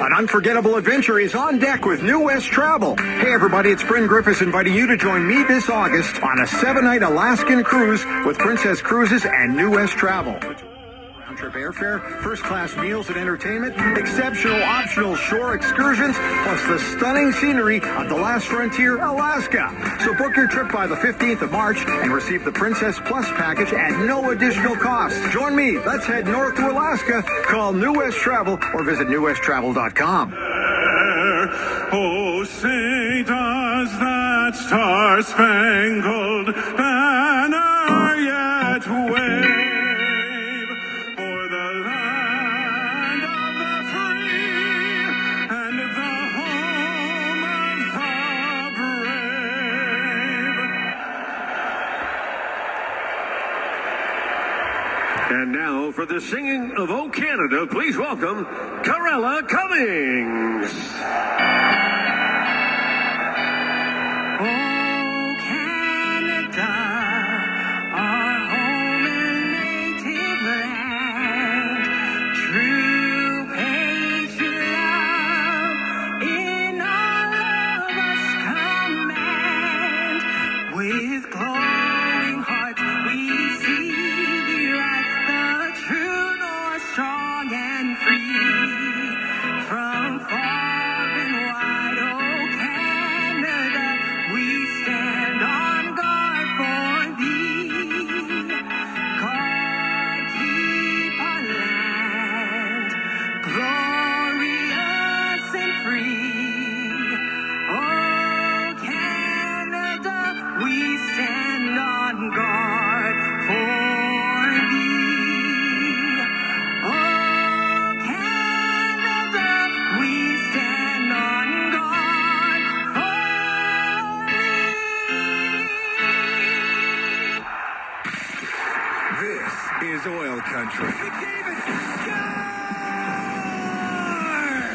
An unforgettable adventure is on deck with New West Travel. Hey everybody, it's Bryn Griffiths inviting you to join me this August on a 7-night Alaskan cruise with Princess Cruises and New West Travel. Round-trip airfare, first-class meals and entertainment, exceptional optional shore excursions, plus the stunning scenery of the last frontier, Alaska. So book your trip by the 15th of March and receive the Princess Plus package at no additional cost. Join me. Let's head north to Alaska. Call New West Travel or visit newwesttravel.com. Oh, say does that star-spangled banner yet wave? And now, for the singing of "O Canada," please welcome Carella Cummings. Oh, Canada, our home and native land, true patriot love in all of us command. With glowing hearts we see strong and free, from far and wide, oh Canada, we stand on guard for thee. God keep our land glorious and free. Oh Canada, we stand on guard for is oil country. He gave it.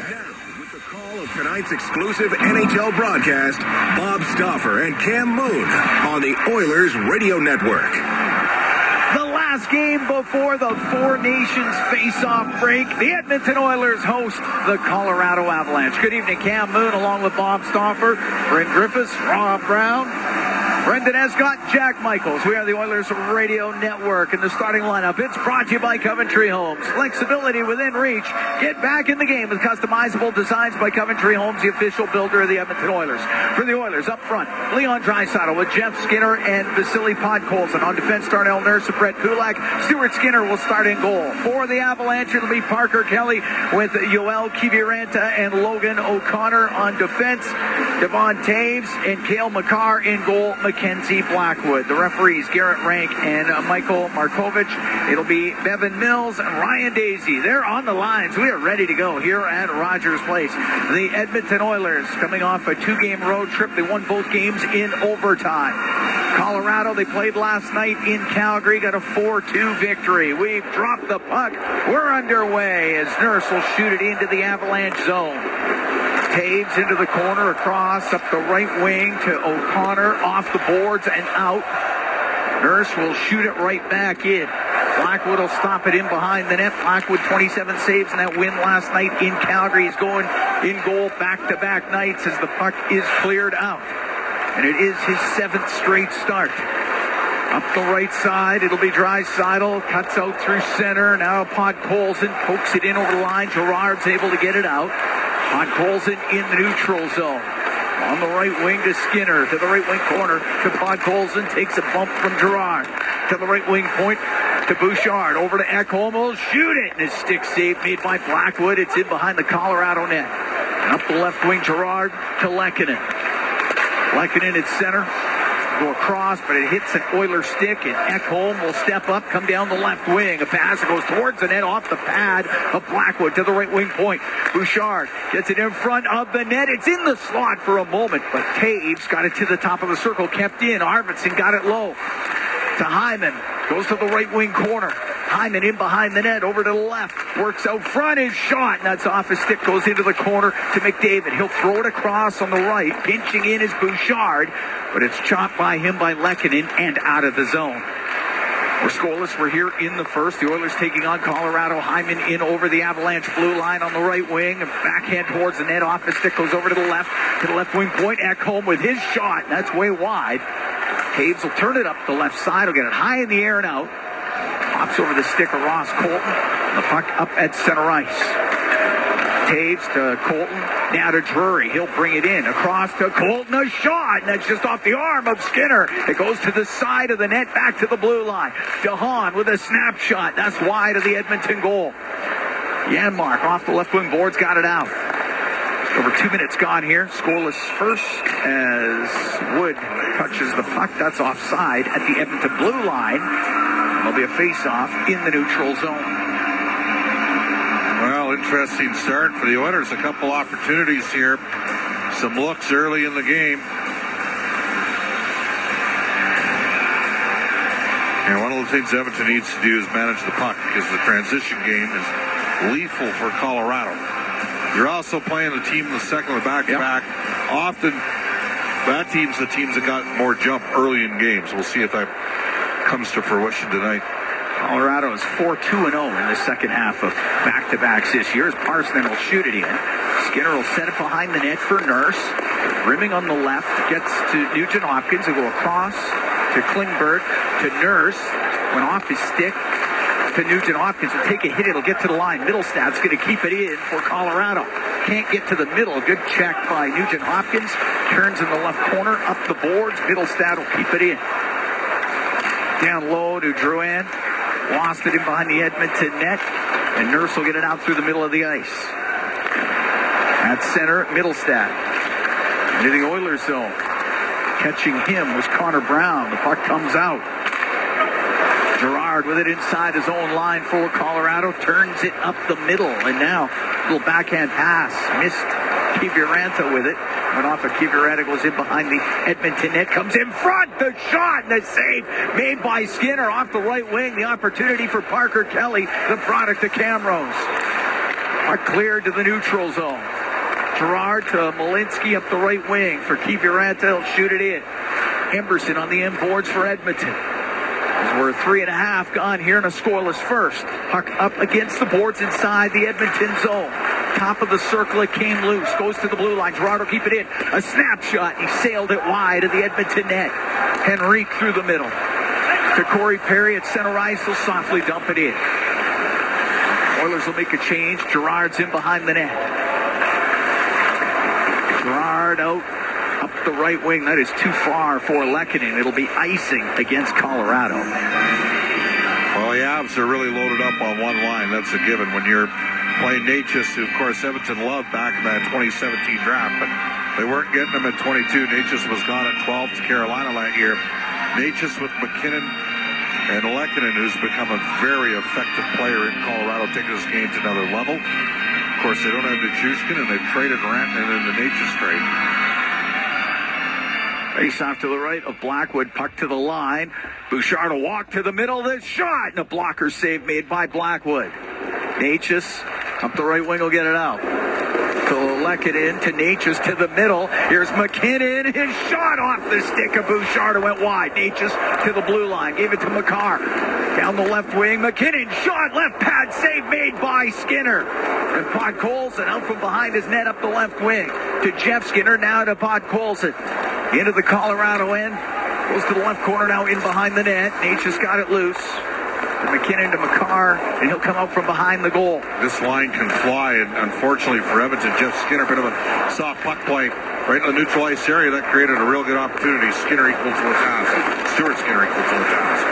Now, with the call of tonight's exclusive NHL broadcast, Bob Stauffer and Cam Moon on the Oilers Radio Network. The last game before the Four Nations face-off break, the Edmonton Oilers host the Colorado Avalanche. Good evening, Cam Moon, along with Bob Stauffer, Bryn Griffiths, Rob Brown, Brendan Escott, Jack Michaels. We are the Oilers Radio Network. In the starting lineup, it's brought to you by Coventry Homes. Flexibility within reach. Get back in the game with customizable designs by Coventry Homes, the official builder of the Edmonton Oilers. For the Oilers, up front, Leon Draisaitl with Jeff Skinner and Vasily Podkolzin. On defense, Darnell Nurse and Brett Kulak. Stuart Skinner will start in goal. For the Avalanche, it'll be Parker Kelly with Yoel Kiviranta and Logan O'Connor on defense. Devon Taves and Cale Makar in goal. Mackenzie Blackwood. The referees, Garrett Rank and Michael Markovich. It'll be Bevan Mills and Ryan Daisy. They're on the lines. We are ready to go here at Rogers Place. The Edmonton Oilers coming off a 2-game road trip. They won both games in overtime. Colorado, they played last night in Calgary, got a 4-2 victory. We've dropped the puck. We're underway as Nurse will shoot it into the Avalanche zone. Taves into the corner, across, up the right wing to O'Connor, off the boards and out. Nurse will shoot it right back in. Blackwood will stop it in behind the net. Blackwood, 27 saves in that win last night in Calgary. He's going in goal back-to-back nights as the puck is cleared out. And it is his 7th straight start. Up the right side, it'll be Draisaitl, cuts out through center. Now Podkolzin pokes it in over the line. Gerard's able to get it out. Podkolzin in the neutral zone. On the right wing to Skinner, to the right wing corner to Podkolzin, takes a bump from Gerard. To the right wing point to Bouchard, over to Ekholm, will shoot it, and his stick save made by Blackwood. It's in behind the Colorado net. And up the left wing, Gerard to Lehkonen. Lehkonen at center, go across, but it hits an Oiler stick, and Ekholm will step up, come down the left wing. A pass that goes towards the net off the pad of Blackwood to the right wing point. Bouchard gets it in front of the net. It's in the slot for a moment, but Taves got it to the top of the circle, kept in. Arvidsson got it low to Hyman. Goes to the right wing corner. Hyman in behind the net, over to the left. Works out front, his shot. And that's off his stick, goes into the corner to McDavid. He'll throw it across on the right. Pinching in is Bouchard, but it's chopped by him by Lehkonen and out of the zone. We're scoreless. We're here in the first. The Oilers taking on Colorado. Hyman in over the Avalanche blue line on the right wing. Backhand towards the net. Off his stick goes over to the left wing point. Ekholm with his shot. That's way wide. Taves will turn it up the left side. He'll get it high in the air and out. Pops over the stick of Ross Colton. The puck up at center ice. Taves to Colton, now to Drury. He'll bring it in. Across to Colton, a shot, and that's just off the arm of Skinner. It goes to the side of the net, back to the blue line. DeHaan with a snapshot. That's wide of the Edmonton goal. Janmark off the left wing boards, got it out. Over 2 minutes gone here. Scoreless first as Wood touches the puck. That's offside at the Edmonton blue line. There'll be a face-off in the neutral zone. Well, interesting start for the Oilers. A couple opportunities here. Some looks early in the game. And one of the things Edmonton needs to do is manage the puck because the transition game is lethal for Colorado. You're also playing a team in the second or back-to-back. Yep. Often, that team's the teams that got more jump early in games. We'll see if that comes to fruition tonight. Colorado is 4-2-0 in the second half of back-to-backs this year as Parsons will shoot it in. Skinner will set it behind the net for Nurse. Rimming on the left, gets to Nugent Hopkins. He'll go across to Klingberg to Nurse. Went off his stick to Nugent Hopkins. Will take a hit. It'll get to the line. Middlestad's going to keep it in for Colorado. Can't get to the middle. Good check by Nugent Hopkins. Turns in the left corner. Up the boards. Middlestad will keep it in. Down low to Drouin. Lost it in behind the Edmonton net. And Nurse will get it out through the middle of the ice. At center, Middlestad. Into the Oilers zone. Catching him was Connor Brown. The puck comes out. Girard with it inside his own line for Colorado. Turns it up the middle. And now, a little backhand pass. Missed Kiviranta with it. Went off of Kiviranta, goes in behind the Edmonton net. Comes in front. The shot and the save made by Skinner off the right wing. The opportunity for Parker Kelly, the product of Camrose. Puck cleared to the neutral zone. Girard to Malinsky up the right wing for Kiviranta. He'll shoot it in. Emberson on the end boards for Edmonton. We're 3.5 gone here in a scoreless first. Puck up against the boards inside the Edmonton zone. Top of the circle, it came loose. Goes to the blue line. Gerard will keep it in. A snapshot. He sailed it wide of the Edmonton net. Henrique through the middle. To Corey Perry at center ice. He'll softly dump it in. Oilers will make a change. Gerard's in behind the net. Gerard out up the right wing. That is too far for Lehkonen. It'll be icing against Colorado. Well, the Avs are really loaded up on one line. That's a given. When you're playing Natchez, who, of course, Edmonton loved back in that 2017 draft, but they weren't getting him at 22. Natchez was gone at 12 to Carolina that year. Natchez with McKinnon and Lehkonen, who's become a very effective player in Colorado, taking this game to another level. Of course, they don't have Nichushkin, and they've traded Rantanen in the Natchez trade. Face off to the right of Blackwood. Puck to the line. Bouchard will walk to the middle. The shot. And a blocker save made by Blackwood. Natchez up the right wing will get it out. To Lehkonen to Natchez to the middle. Here's McKinnon. His shot off the stick of Bouchard went wide. Natchez to the blue line. Gave it to Makar. Down the left wing. McKinnon shot. Left pad save made by Skinner. And Podkolzin out from behind his net up the left wing. To Jeff Skinner. Now to Podkolzin. Into the Colorado end. Goes to the left corner now in behind the net. Natchez got it loose. McKinnon to Makar, and he'll come out from behind the goal. This line can fly, and unfortunately for Edmonton, Jeff Skinner, a bit of a soft puck play right in the neutral ice area. That created a real good opportunity. Skinner equals to the task. Stuart Skinner equals to the task.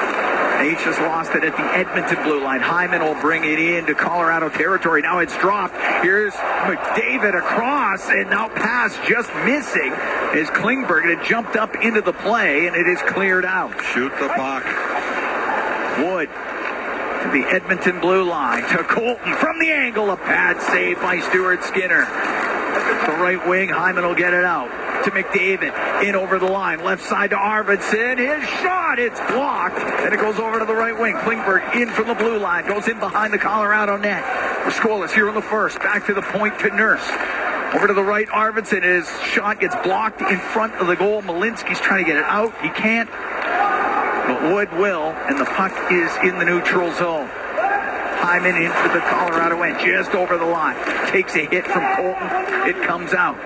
Natchez lost it at the Edmonton blue line. Hyman will bring it into Colorado territory. Now it's dropped. Here's McDavid across, and now pass just missing as Klingberg had jumped up into the play, and it is cleared out. Shoot the puck. Wood to the Edmonton blue line. To Colton from the angle. A pad save by Stuart Skinner. The right wing, Hyman will get it out. To McDavid, in over the line, left side to Arvidsson. His shot, it's blocked, and it goes over to the right wing. Klingberg in from the blue line, goes in behind the Colorado net. We're scoreless here in the first. Back to the point to Nurse. Over to the right, Arvidsson. His shot gets blocked in front of the goal. Malinsky's trying to get it out. He can't. but Wood will, and the puck is in the neutral zone. Hyman into the Colorado end, just over the line. Takes a hit from Colton. It comes out.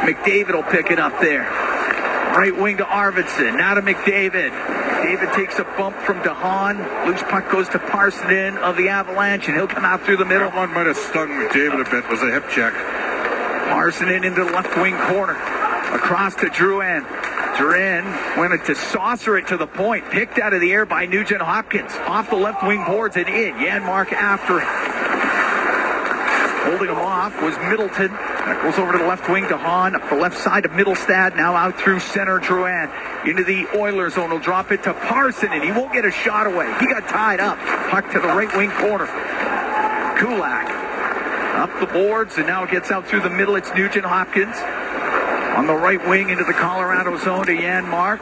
McDavid will pick it up there. Right wing to Arvidsson. Now to McDavid. David takes a bump from DeHaan. Loose puck goes to Parsonen of the Avalanche, and he'll come out through the middle. That one might have stung McDavid a bit. Was a hip check. Parsonen into the left wing corner. Across to Drouin. Drouin went to saucer it to the point. Picked out of the air by Nugent Hopkins. Off the left wing boards and in. Janmark after it. Holding him off was Middleton. That goes over to the left wing to Hahn. Up the left side of Middlestad. Now out through center. Drouin into the Oilers zone. He'll drop it to Parsonen. He won't get a shot away. He got tied up. Puck to the right wing corner. Kulak up the boards, and now it gets out through the middle. It's Nugent Hopkins on the right wing into the Colorado zone to Janmark.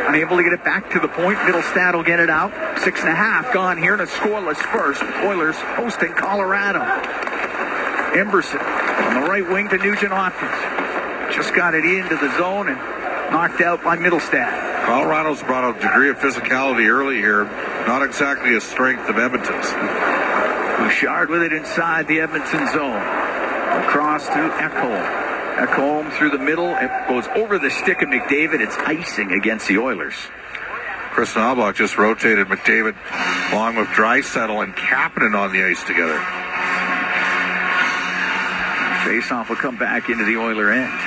Unable to get it back to the point. Middlestad will get it out. 6.5 gone here in a scoreless first. Oilers hosting Colorado. Emberson on the right wing to Nugent Hopkins. Just got it into the zone and knocked out by Middlestad. Colorado's brought a degree of physicality early here. Not exactly a strength of Edmonton's. Bouchard with it inside the Edmonton zone. Across to Ekholm. Ekholm through the middle. It goes over the stick of McDavid. It's icing against the Oilers. Chris Knobloch just rotated McDavid along with Draisaitl and Kapanen on the ice together. Faceoff will come back into the Oiler end.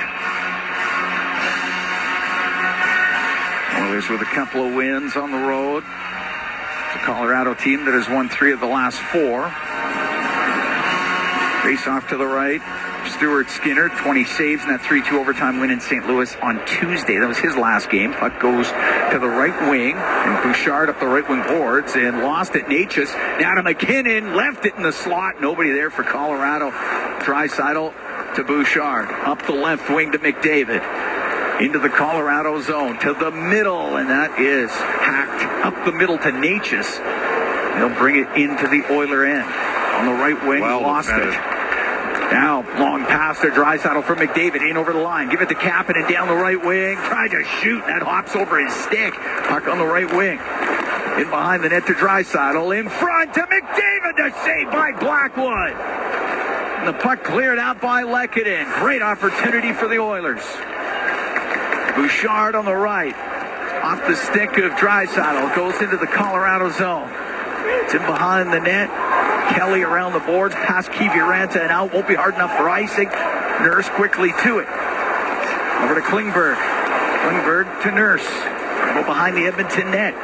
Oilers with a couple of wins on the road. The Colorado team that has won 3 of the last 4. Faceoff to the right. Stuart Skinner, 20 saves in that 3-2 overtime win in St. Louis on Tuesday. That was his last game. Puck goes to the right wing, and Bouchard up the right wing boards and lost it. Natchez now to McKinnon, left it in the slot. Nobody there for Colorado. Draisaitl to Bouchard, up the left wing to McDavid. Into the Colorado zone, to the middle, and that is hacked up the middle to Natchez. They'll bring it into the Oiler end. On the right wing, lost it. Now, long pass to Draisaitl from McDavid, in over the line. Give it to Kapanen down the right wing. Tried to shoot, that hops over his stick. Puck on the right wing. In behind the net to Draisaitl, in front to McDavid, to save by Blackwood. And the puck cleared out by Lehkonen. Great opportunity for the Oilers. Bouchard on the right. Off the stick of Draisaitl. Goes into the Colorado zone. It's in behind the net. Kelly around the boards. Past Kiviranta and out. Won't be hard enough for icing. Nurse quickly to it. Over to Klingberg. Klingberg to Nurse. Go behind the Edmonton net.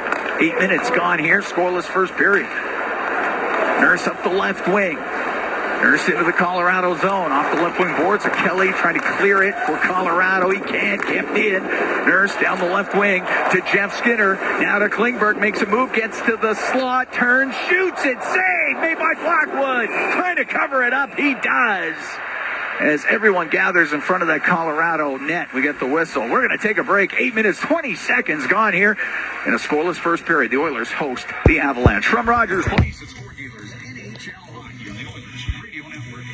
8 minutes gone here. Scoreless first period. Nurse up the left wing. Nurse into the Colorado zone. Off the left wing boards. Kelly trying to clear it for Colorado. He can't. Kept in. Nurse down the left wing to Jeff Skinner. Now to Klingberg. Makes a move. Gets to the slot. Turns. Shoots it. Save made by Blackwood. Trying to cover it up. He does. As everyone gathers in front of that Colorado net, we get the whistle. We're going to take a break. 8 minutes, 20 seconds gone here in a scoreless first period. The Oilers host the Avalanche. From Rogers Place, it's Sport Dealers, NHL Hockey on the Oilers Radio Network.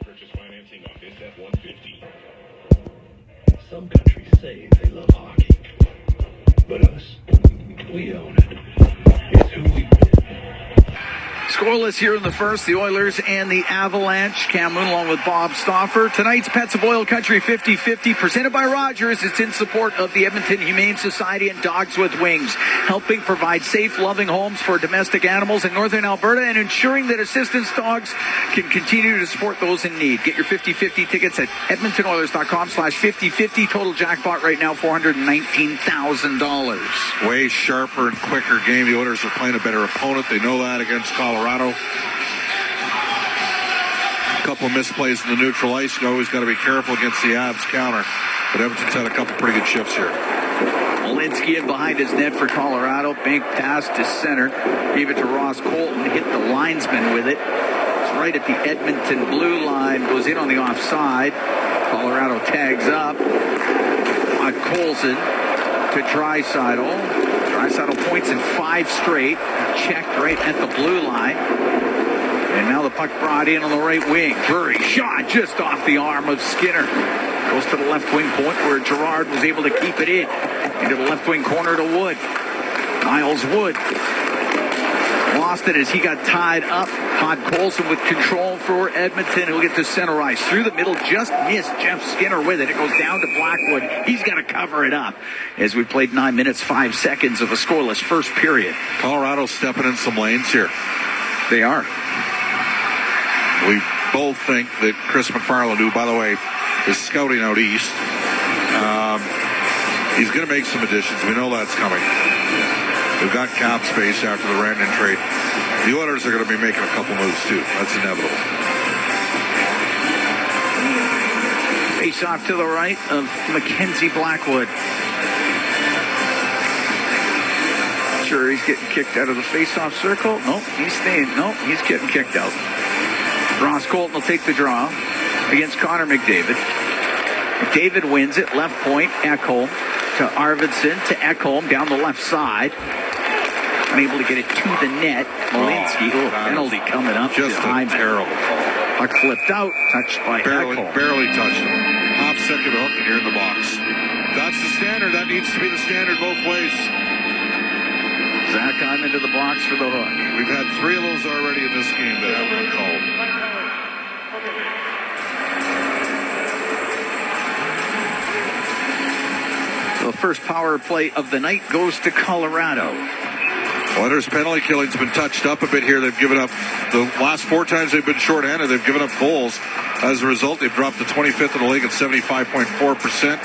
Purchase financing on this F-150. Some countries say they love hockey, but us, we own it. It's who we've been. Scoreless here in the first, the Oilers and the Avalanche. Cam Moon along with Bob Stauffer. Tonight's Pets of Oil Country 50-50 presented by Rogers. It's in support of the Edmonton Humane Society and Dogs with Wings, helping provide safe, loving homes for domestic animals in northern Alberta and ensuring that assistance dogs can continue to support those in need. Get your 50-50 tickets at edmontonoilers.com/50-50. Total jackpot right now, $419,000. Way sharper and quicker game. The Oilers are playing a better opponent. They know that against Colorado. A couple of misplays in the neutral ice. You always got to be careful against the Avs counter. But Edmonton's had a couple pretty good shifts here. Malinsky in behind his net for Colorado. Bank pass to center. Gave it to Ross Colton. Hit the linesman with it. It's right at the Edmonton blue line. Goes in on the offside. Colorado tags up. Colson to Draisaitl. Draisaitl points in 5 straight. Checked right at the blue line. And now the puck brought in on the right wing. Drury shot just off the arm of Skinner. Goes to the left wing point where Gerard was able to keep it in. Into the left wing corner to Wood. Miles Wood lost it as he got tied up. Todd Colson with control for Edmonton. He'll get to center ice. Through the middle, just missed Jeff Skinner with it. It goes down to Blackwood. He's got to cover it up as we played 9 minutes, 5 seconds of a scoreless first period. Colorado's stepping in some lanes here. They are. We both think that Chris McFarland, who, by the way, is scouting out east, he's going to make some additions. We know that's coming. We've got cap space after the Randon trade. The Oilers are going to be making a couple moves, too. That's inevitable. Face off to the right of Mackenzie Blackwood. Sure, he's getting kicked out of the face-off circle. No, he's staying. No, he's getting kicked out. Ross Colton will take the draw against Connor McDavid. McDavid wins it. Left point, Ekholm to Arvidsson to Ekholm down the left side. Unable to get it to the net. Malinsky, penalty coming up. Just a terrible call. Puck flipped out, touched by Ekholm. Barely touched him. Half second hook and you're in the box. That's the standard. That needs to be the standard both ways. Zach, I'm into the box for the hook. We've had 3 of those already in this game that haven't been called. So the first power play of the night goes to Colorado. Oilers' penalty killing's been touched up a bit here. They've given up the last 4 times they've been shorthanded. They've given up goals. As a result, they've dropped to 25th in the league at 75.4%.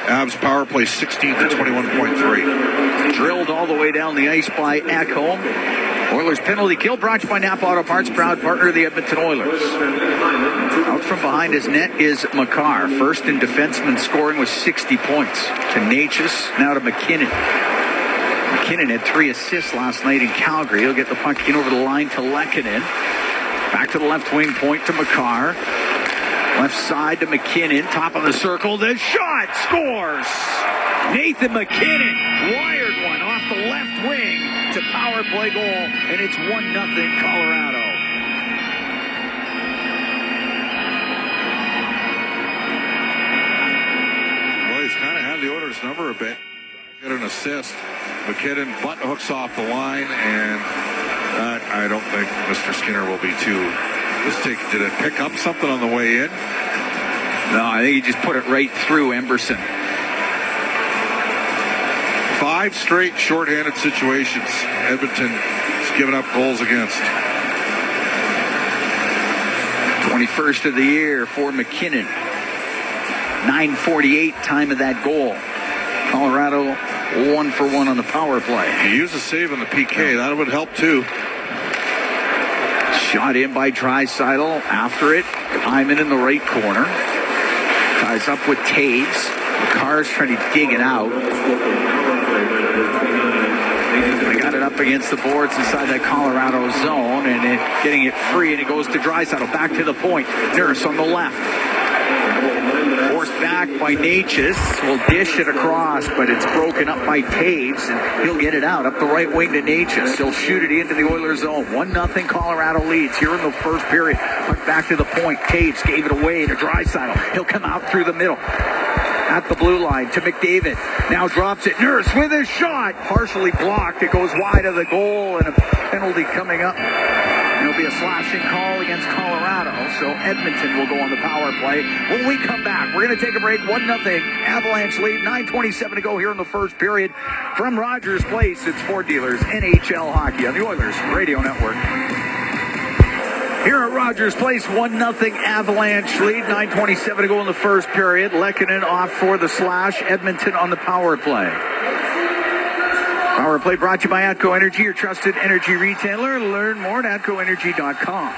Avs power play 16th at 21.3. Drilled all the way down the ice by Ekholm. Oilers penalty kill brought to you by Napa Auto Parts, proud partner of the Edmonton Oilers. Out from behind his net is Makar. First in defenseman scoring with 60 points. To Natchez, now to McKinnon. McKinnon had 3 assists last night in Calgary. He'll get the puck in over the line to Lehkonen. Back to the left wing point to Makar. Left side to McKinnon. Top of the circle. The shot scores. Nathan McKinnon wired one off the left wing to power play goal. And it's 1-0 Colorado. Well, he's kind of had the Oilers number a bit. Get an assist. McKinnon butt hooks off the line, and I don't think Mr. Skinner will be too. Did it pick up something on the way in? No, I think he just put it right through Emberson. 5 straight shorthanded situations Edmonton has given up goals against. 21st of the year for McKinnon. 9:48 time of that goal. Colorado 1 for 1 on the power play. He used a save on the PK. That would help too. Shot in by Draisaitl. After it, Hyman in the right corner. Ties up with Taves. The Car's trying to dig it out. They got it up against the boards inside that Colorado zone, and getting it free, and it goes to Draisaitl. Back to the point. Nurse on the left. Forced back by Natchez. Will dish it across, but it's broken up by Taves, and he'll get it out up the right wing to Natchez. He'll shoot it into the Oilers zone. 1-0 Colorado leads here in the first period. Back to the point. Taves gave it away to Draisaitl. He'll come out through the middle. At the blue line to McDavid. Now drops it. Nurse with his shot. Partially blocked. It goes wide of the goal, and a penalty coming up. It'll be a slashing call against Colorado, so Edmonton will go on the power play. When we come back, we're going to take a break. 1-0 Avalanche lead. 9:27 to go here in the first period. From Rogers Place, it's Ford Dealers NHL Hockey on the Oilers Radio Network. Here at Rogers Place, 1-0 Avalanche lead. 9:27 to go in the first period. Lehkonen off for the slash. Edmonton on the power play. Power play brought to you by Atco Energy, your trusted energy retailer. Learn more at atcoenergy.com.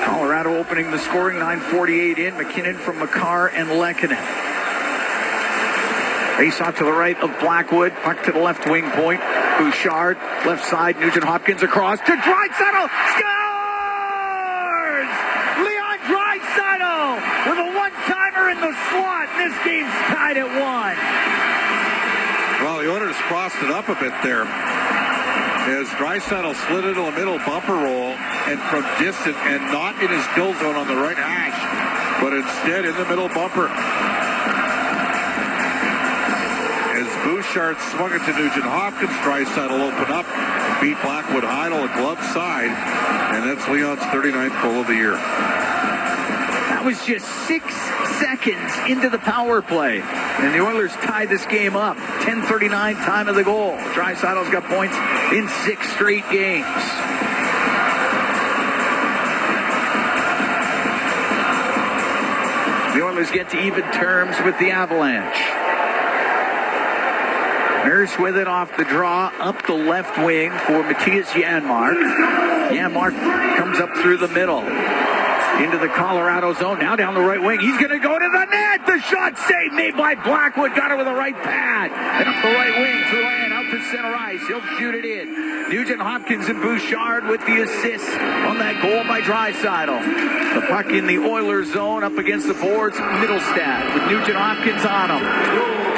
Colorado opening the scoring, 9:48 in. McKinnon from Makar and Lehkonen. Face off to the right of Blackwood. Puck to the left wing point. Bouchard, left side. Nugent Hopkins across to Draisaitl. Scores! Leon Draisaitl with a one-timer in the slot. This game's tied at 1. Well, the Oilers crossed it up a bit there. As Draisaitl slid into the middle bumper roll, and from distant and not in his kill zone on the right hash, but instead in the middle bumper. As Bouchard swung it to Nugent Hopkins, Draisaitl will open up and beat Blackwood Heidel at glove side, and that's Leon's 39th goal of the year. That was just 6 seconds into the power play, and the Oilers tied this game up. 10:39 time of the goal. Draisaitl's got points in 6 straight games. The Oilers get to even terms with the Avalanche. Nurse with it off the draw, up the left wing for Matthias Janmark. Janmark comes up through the middle. Into the Colorado zone, now down the right wing. He's going to go to the net. The shot saved, made by Blackwood. Got it with the right pad. And up the right wing, through and out to center ice. He'll shoot it in. Nugent Hopkins and Bouchard with the assist on that goal by Draisaitl. The puck in the Oilers zone up against the boards. Middlestat with Nugent Hopkins on him.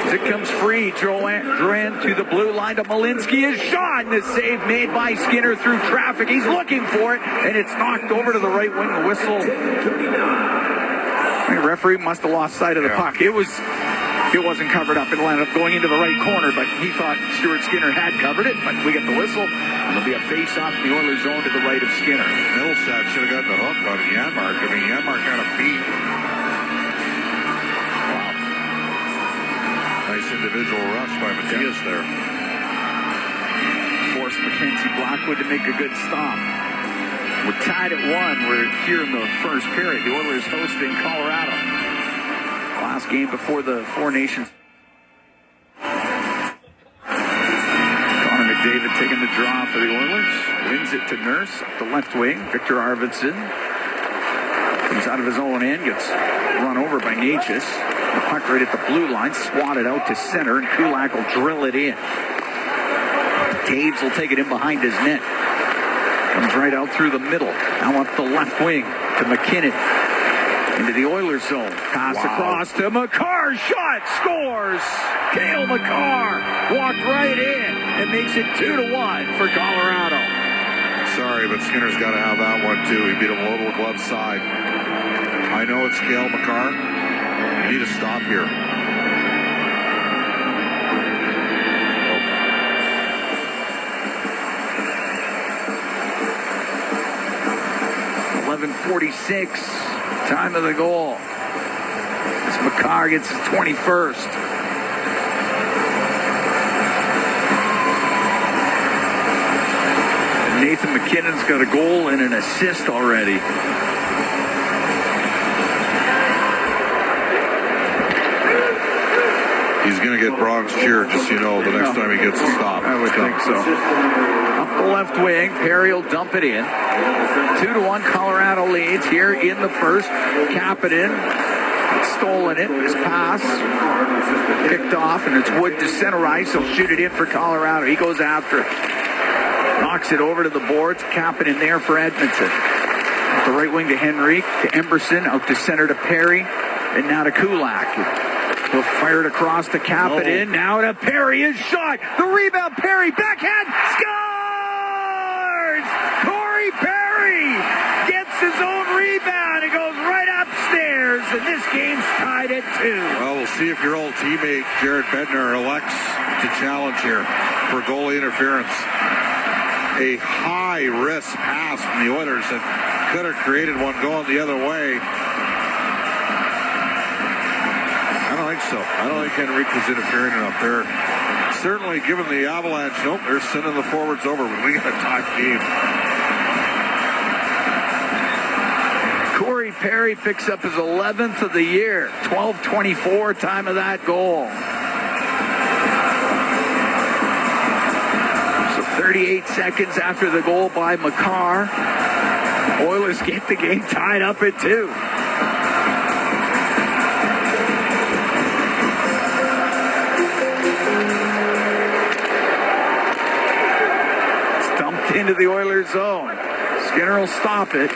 As it comes free, Drouin to the blue line to Malinsky. His shot, and the save made by Skinner through traffic. He's looking for it, and it's knocked over to the right wing. The whistle. The referee must have lost sight of the puck. It wasn't covered up. It landed up going into the right corner, but he thought Stuart Skinner had covered it. But we get the whistle, and there'll be a face-off in the Oilers zone to the right of Skinner. Middlestat should have gotten the hook on Janmark. I mean, Janmark had a beat. Wow. Nice individual rush by Matthias there. Forced Mackenzie Blackwood to make a good stop. We're tied at 1. We're here in the first period. The Oilers hosting Colorado. Last game before the Four Nations. Connor McDavid taking the draw for the Oilers. Wins it to Nurse up the left wing. Victor Arvidsson comes out of his own end. Gets run over by Natchez. The puck right at the blue line. Swatted out to center. And Kulak will drill it in. Taves will take it in behind his net. Comes right out through the middle. Now up the left wing to McKinnon. Into the Oilers zone. Pass across to McCarr. Shot. Scores. Cale McCarr walked right in and makes it 2-1 for Colorado. Sorry, but Skinner's got to have that one too. He beat him low to the glove side. I know it's Cale McCarr. You need to stop here. .46 time of the goal. As McCarr gets his 21st. And Nathan McKinnon's got a goal and an assist already. He's going to get Bronx cheer, just so you know, the next time he gets a stop. I would think so. Up the left wing, Perry will dump it in. 2-1 Colorado leads here in the first. Kapanen stolen it. His pass picked off, and it's Wood to center ice. He'll shoot it in for Colorado. He goes after it. Knocks it over to the boards. Kapanen there for Edmonton. Up the right wing to Henrique, to Emberson, out to center to Perry, and now to Kulak. He'll fire it across to Kapanen. Now to Perry. His shot. The rebound. Perry. Backhand. Scores! Corey Perry gets his own rebound. It goes right upstairs. And this game's tied at 2. Well, we'll see if your old teammate, Jared Bednar, elects to challenge here for goalie interference. A high-risk pass from the Oilers that could have created one going the other way. I don't think so. I don't think Henrique was interfering enough there. Certainly, given the Avalanche, nope, they're sending the forwards over. We got a tied game. Corey Perry picks up his 11th of the year. 12:24 time of that goal. So 38 seconds after the goal by McCarr, Oilers get the game tied up at 2. Into the Oilers zone. Skinner will stop it.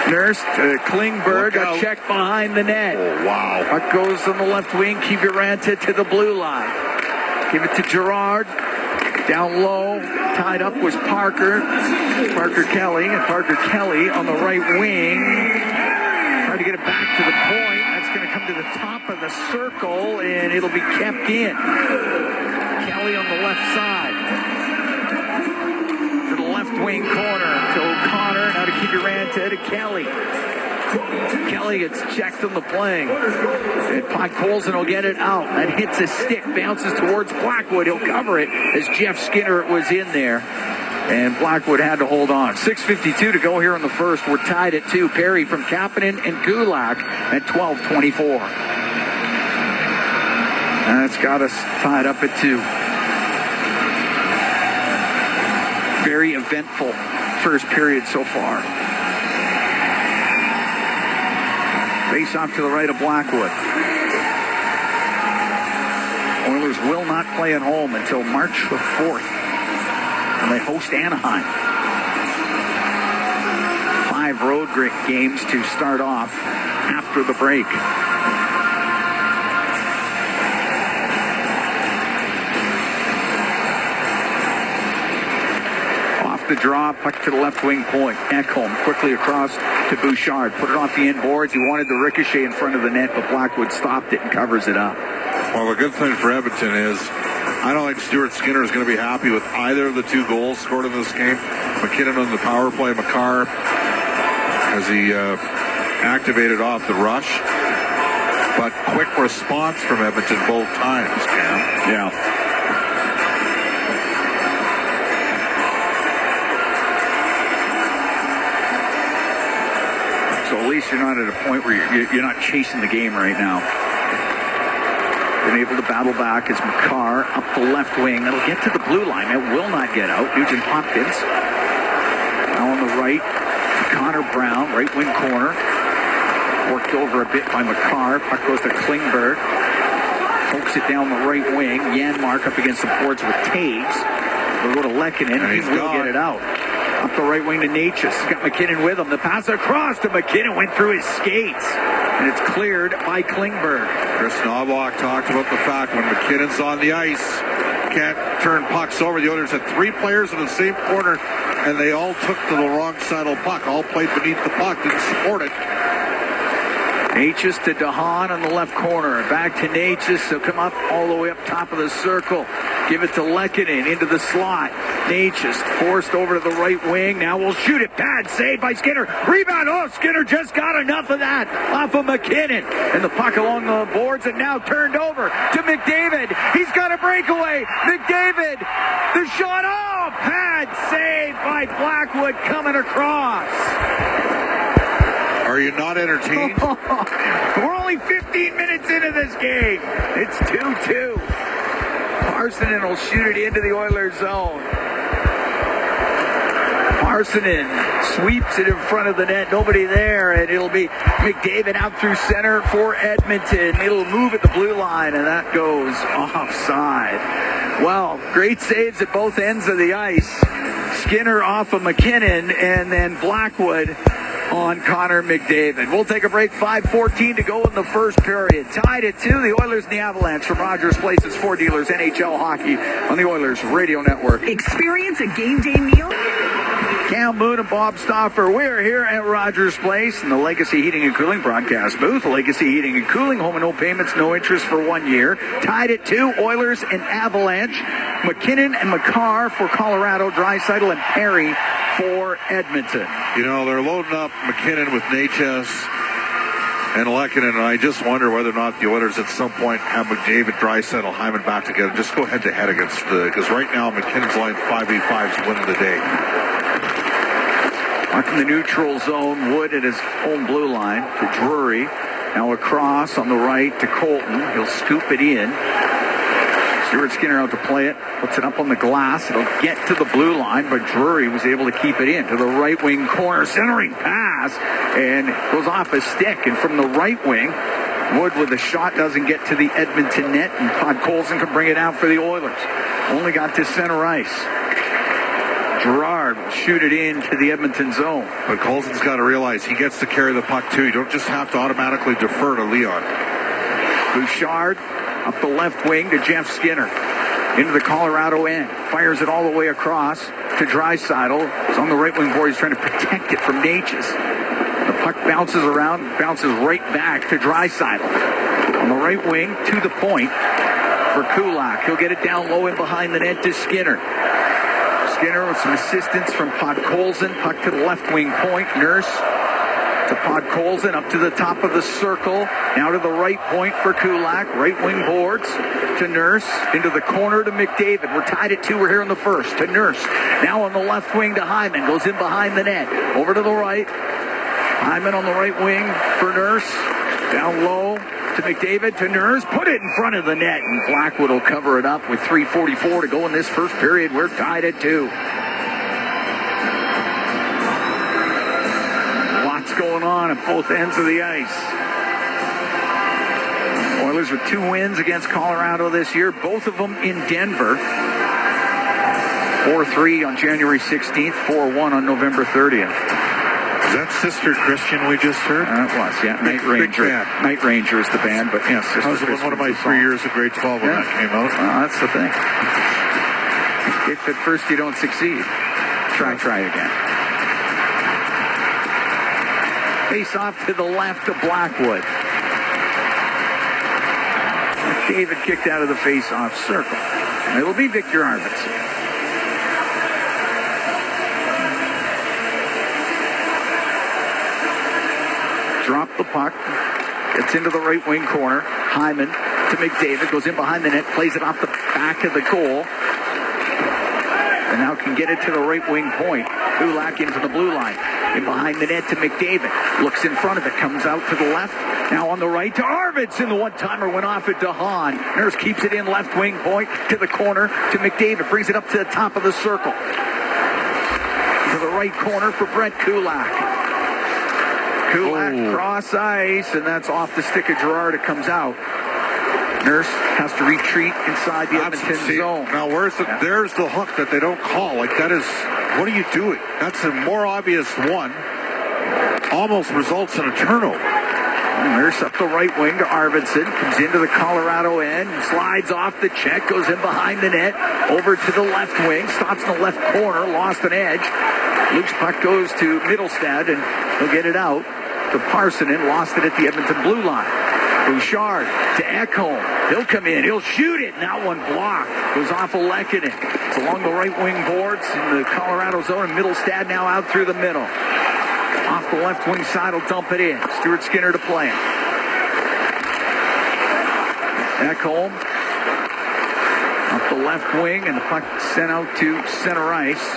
Nurse to Klingberg, a check behind the net. Oh, wow. Puck goes on the left wing. Kiviranta to the blue line. Give it to Girard. Down low. Tied up was Parker Kelly. And Parker Kelly on the right wing. Tried to get it back to the point. That's going to come to the top of the circle, and it'll be kept in. Kelly on the left side. To the left wing corner to O'Connor. Now to Kiviranta to Kelly. Kelly gets checked on the play. And Colson will get it out. That hits a stick, bounces towards Blackwood. He'll cover it as Jeff Skinner was in there. And Blackwood had to hold on. 6:52 to go here in the first. We're tied at 2. Perry from Kapanen and Gulak at 12:24. That's got us tied up at 2. Very eventful first period so far. Face off to the right of Blackwood. Oilers will not play at home until March 4th. And they host Anaheim. 5 road games to start off after the break. Off the draw, puck to the left wing point. Ekholm quickly across to Bouchard. Put it off the end boards. He wanted the ricochet in front of the net, but Blackwood stopped it and covers it up. Well, the good thing for Edmonton is I don't think Stuart Skinner is going to be happy with either of the 2 goals scored in this game. McKinnon on the power play, McCarr as he activated off the rush. But quick response from Edmonton both times, Cam. Yeah. So at least you're not at a point where you're not chasing the game right now. Been able to battle back as McCarr up the left wing. That'll get to the blue line. It will not get out. Nugent Hopkins now on the right. Connor Brown, right wing corner. Worked over a bit by McCarr. Puck goes to Klingberg. Pokes it down the right wing. Janmark up against the boards with Taves. They'll go to Lehkonen. He will get it out. Up the right wing to Natchez. He's got McKinnon with him. The pass across to McKinnon went through his skates. And it's cleared by Klingberg. Chris Knobloch talked about the fact when McKinnon's on the ice, can't turn pucks over. The Oilers had 3 players in the same corner, and they all took to the wrong side of the puck. All played beneath the puck, didn't support it. Natchez to DeHaan on the left corner. Back to Natchez. He'll come up all the way up top of the circle. Give it to Lehkonen into the slot. Natchez forced over to the right wing. Now we'll shoot it. Bad save by Skinner. Rebound. Oh, Skinner just got enough of that off of McKinnon. And the puck along the boards and now turned over to McDavid. He's got a breakaway. McDavid. The shot. Oh, bad save by Blackwood coming across. Are you not entertained? We're only 15 minutes into this game. It's 2-2. Parsonen will shoot it into the Oilers zone. Parsonen sweeps it in front of the net. Nobody there, and it'll be McDavid out through center for Edmonton. It'll move at the blue line, and that goes offside. Well, great saves at both ends of the ice. Skinner off of McKinnon, and then Blackwood on Connor McDavid. We'll take a break. 5:14 to go in the first period. Tied at 2, the Oilers and the Avalanche from Rogers Place. It's Ford Dealers NHL Hockey on the Oilers Radio Network. Experience a game day meal. Cam Moon and Bob Stauffer. We're here at Rogers Place in the Legacy Heating and Cooling broadcast booth. Legacy Heating and Cooling, home and no payments, no interest for 1 year. Tied at 2, Oilers and Avalanche. McKinnon and McCarr for Colorado. Draisaitl and Perry for Edmonton. You know, they're loading up McKinnon with Natchez and Lehkonen, and I just wonder whether or not the Oilers at some point have McDavid, Draisaitl, Hyman back together. Just go head-to-head against because right now McKinnon's line 5v5 is winning the day. Back in the neutral zone, Wood at his own blue line to Drury. Now across on the right to Colton. He'll scoop it in. Stuart Skinner out to play it. Puts it up on the glass. It'll get to the blue line, but Drury was able to keep it in to the right wing corner. Centering pass, and goes off a stick. And from the right wing, Wood with a shot doesn't get to the Edmonton net, and Todd Colson can bring it out for the Oilers. Only got to center ice. Gerard will shoot it into the Edmonton zone. But Colson's got to realize he gets to carry the puck too. You don't just have to automatically defer to Leon. Bouchard up the left wing to Jeff Skinner. Into the Colorado end. Fires it all the way across to Draisaitl. He's on the right wing board. He's trying to protect it from Natchez. The Puck bounces around, bounces right back to Draisaitl. On the right wing, to the point for Kulak. He'll get it down low and behind the net to Skinner. Skinner with some assistance from Podkolzin. Puck to the left wing point. Nurse to Podkolzin up to the top of the circle. Now to the right point for Kulak. Right wing boards to Nurse. Into the corner to McDavid. We're tied at 2. We're here in the first. To Nurse. Now on the left wing to Hyman. Goes in behind the net. Over to the right. Hyman on the right wing for Nurse. Down low to McDavid, to Nurse. Put it in front of the net. And Blackwood will cover it up with 3:44 to go in this first period. We're tied at 2. Lots going on at both ends of the ice. Oilers with 2 wins against Colorado this year. Both of them in Denver. 4-3 on January 16th. 4-1 on November 30th. Is that Sister Christian we just heard? It was, yeah. Night Ranger. Night Ranger is the band, but yes. That was one of my 3 years of grade 12 when that came out. Well, that's the thing. If at first you don't succeed, try again. Face off to the left to Blackwood. David kicked out of the face-off circle. It'll be Victor Arvidsson. Drop the puck. Gets into the right wing corner. Hyman to McDavid. Goes in behind the net. Plays it off the back of the goal. And now can get it to the right wing point. Kulak into the blue line. In behind the net to McDavid. Looks in front of it. Comes out to the left. Now on the right to Arvidsson. The one-timer went off at DeHaan. Nurse keeps it in left wing point to the corner to McDavid. Brings it up to the top of the circle. To the right corner for Brett Kulak. Kulak cross ice, and that's off the stick of Girard. It comes out. Nurse has to retreat inside the Edmonton zone. Now, there's the hook that they don't call. Like, that is, what are you doing? That's a more obvious one. Almost results in a turnover. Nurse up the right wing to Arvidsson. Comes into the Colorado end. Slides off the check. Goes in behind the net. Over to the left wing. Stops in the left corner. Lost an edge. Loose puck goes to Middlestad, and he'll get it out to Parsonen. Lost it at the Edmonton blue line. Bouchard to Ekholm. He'll come in. He'll shoot it. And that one blocked. Goes off of Lehkonen. It's along the right wing boards in the Colorado zone. And Middlestad now out through the middle. Off the left wing side, will dump it in. Stuart Skinner to play it. Ekholm up the left wing, and the puck sent out to center ice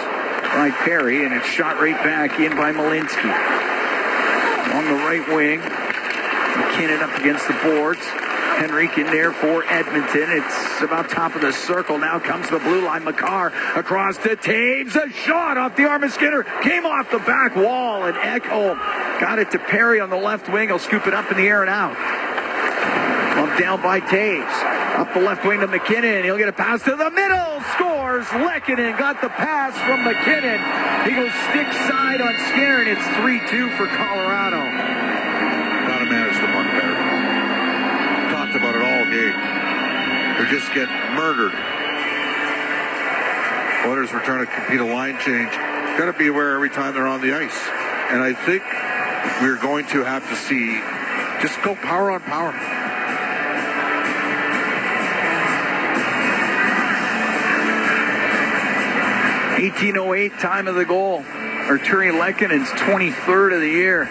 by Perry, and it's shot right back in by Malinsky. On the right wing, McKinnon up against the boards. Henrique in there for Edmonton. It's about top of the circle. Now comes the blue line. Makar across to Taves. A shot off the arm of Skinner. Came off the back wall, and Ekholm got it to Perry on the left wing. He'll scoop it up in the air and out. Bumped down by Taves. Up the left wing to McKinnon. He'll get a pass to the middle. Scores. Lehkonen got the pass from McKinnon. He goes stick side on Skinner, and it's 3-2 for Colorado. Gotta manage the puck better. Talked about it all game. They're just getting murdered. Oilers were trying to compete a line change. Got to be aware every time they're on the ice. And I think we're going to have to see just go power on power. .1808 time of the goal. Arturi Lehkonen's 23rd of the year.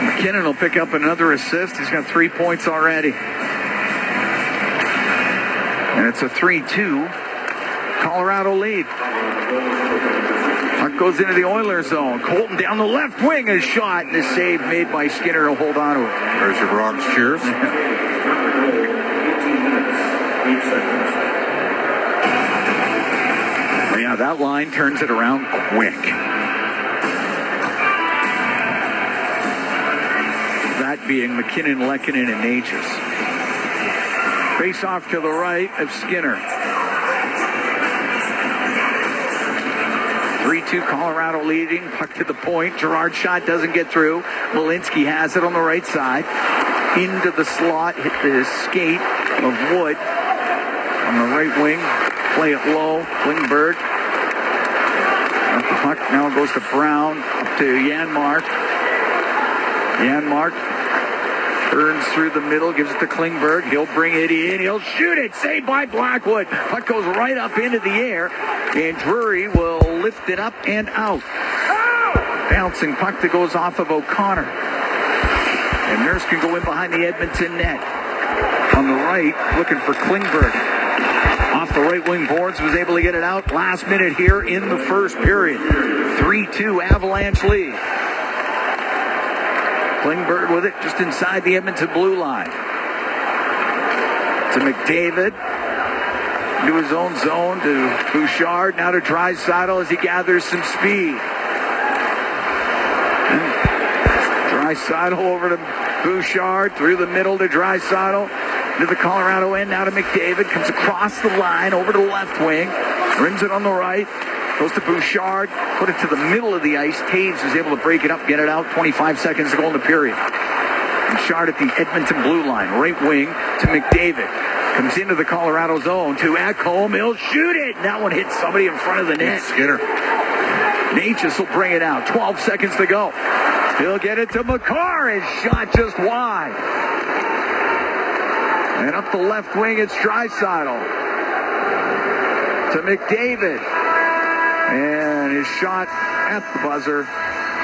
McKinnon will pick up another assist. He's got 3 points already. And it's a 3-2 Colorado lead. Puck goes into the Oilers zone. Colton down the left wing, a shot, and a save made by Skinner to hold on to it. There's your Bronx cheers. Well, yeah, that line turns it around quick. That being McKinnon, Lehkonen, and Natchez. Face off to the right of Skinner. 3-2 Colorado leading. Puck to the point. Girard shot doesn't get through. Malinsky has it on the right side. Into the slot. Hit the skate of Wood. On the right wing. Play it low. Klingberg. Got the puck Now it goes to Brown, up to Janmark. Janmark turns through the middle, gives it to Klingberg. He'll bring it in. He'll shoot it. Saved by Blackwood. Puck goes right up into the air. And Drury will lift it up and out. Bouncing puck that goes off of O'Connor. And Nurse can go in behind the Edmonton net. On the right, looking for Klingberg. Off the right wing boards, was able to get it out last minute here in the first period. 3-2 Avalanche lead. Klingberg with it just inside the Edmonton blue line. To McDavid. Into his own zone to Bouchard. Now to Draisaitl as he gathers some speed. Draisaitl over to Bouchard. Through the middle to Draisaitl. To the Colorado end. Now to McDavid. Comes across the line over to the left wing. Rims it on the right. Goes to Bouchard. Put it to the middle of the ice. Taves is able to break it up, get it out. 25 seconds to go in the period. Bouchard at the Edmonton blue line. Right wing to McDavid. Comes into the Colorado zone to Ekholm. He'll shoot it. And that one hits somebody in front of the net. Skinner. Natchez will bring it out. 12 seconds to go. He'll get it to Makar. His shot just wide. And up the left wing, it's Draisaitl. To McDavid. And his shot at the buzzer.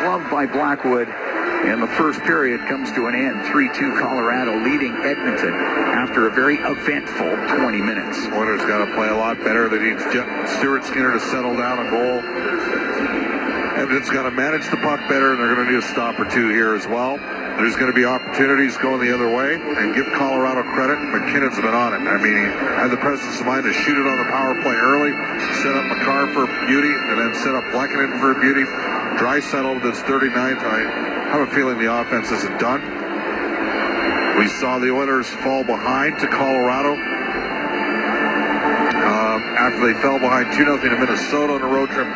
Gloved by Blackwood. And the first period comes to an end. 3-2 Colorado leading Edmonton after a very eventful 20 minutes. Oilers got to play a lot better. They need Stuart Skinner to settle down a goal. Edmonton's got to manage the puck better, and they're going to need a stop or two here as well. There's going to be opportunities going the other way, and give Colorado credit. McKinnon's been on it. I mean, he had the presence of mind to shoot it on the power play early, set up Makar for beauty, and then set up Lehkonen for beauty. Draisaitl with his 39th. I have a feeling the offense isn't done. We saw the Oilers fall behind to Colorado after they fell behind 2-0 to Minnesota on a road trip,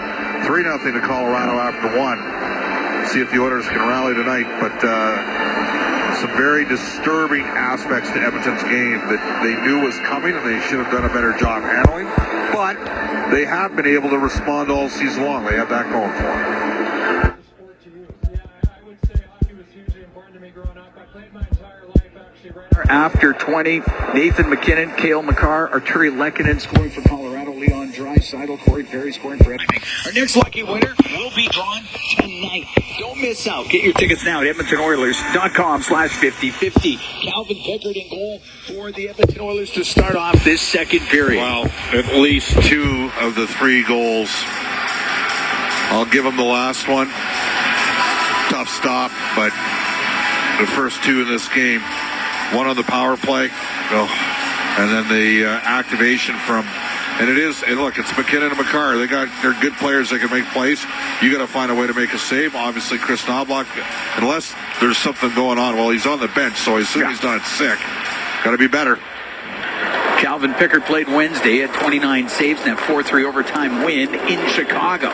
3-0 to Colorado after one. See if the Oilers can rally tonight, but some very disturbing aspects to Edmonton's game that they knew was coming, and they should have done a better job handling. But they have been able to respond all season long. They have that going for them. After 20, Nathan McKinnon, Cale Makar, Arturi Lehkonen scoring for Colorado, Leon Draisaitl, Corey Perry scoring for Edmonton. Our next lucky winner will be drawn tonight. Don't miss out. Get your tickets now at EdmontonOilers.com/5050. Calvin Pickard in goal for the Edmonton Oilers to start off this second period. Well, at least 2 of the 3 goals. I'll give him the last one. Tough stop, but the first 2 in this game. One on the power play, and then the activation from, and look, it's McKinnon and Makar. They're good players that can make plays. You got to find a way to make a save. Obviously, Chris Knobloch, unless there's something going on. Well, he's on the bench, so I assume he's not sick. Got to be better. Calvin Pickard played Wednesday at 29 saves and a 4-3 overtime win in Chicago.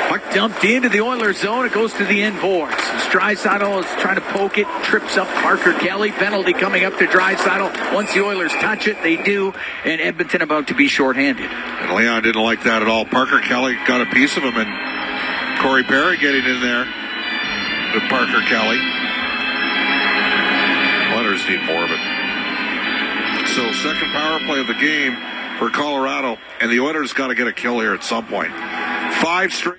Puck dumped into the Oilers zone. It goes to the end boards. Draisaitl is trying to poke it. Trips up Parker Kelly. Penalty coming up to Draisaitl. Once the Oilers touch it, they do. And Edmonton about to be shorthanded. And Leon didn't like that at all. Parker Kelly got a piece of him. And Corey Perry getting in there with Parker Kelly. Oilers need more of it. So second power play of the game for Colorado. And the Oilers got to get a kill here at some point. 5 straight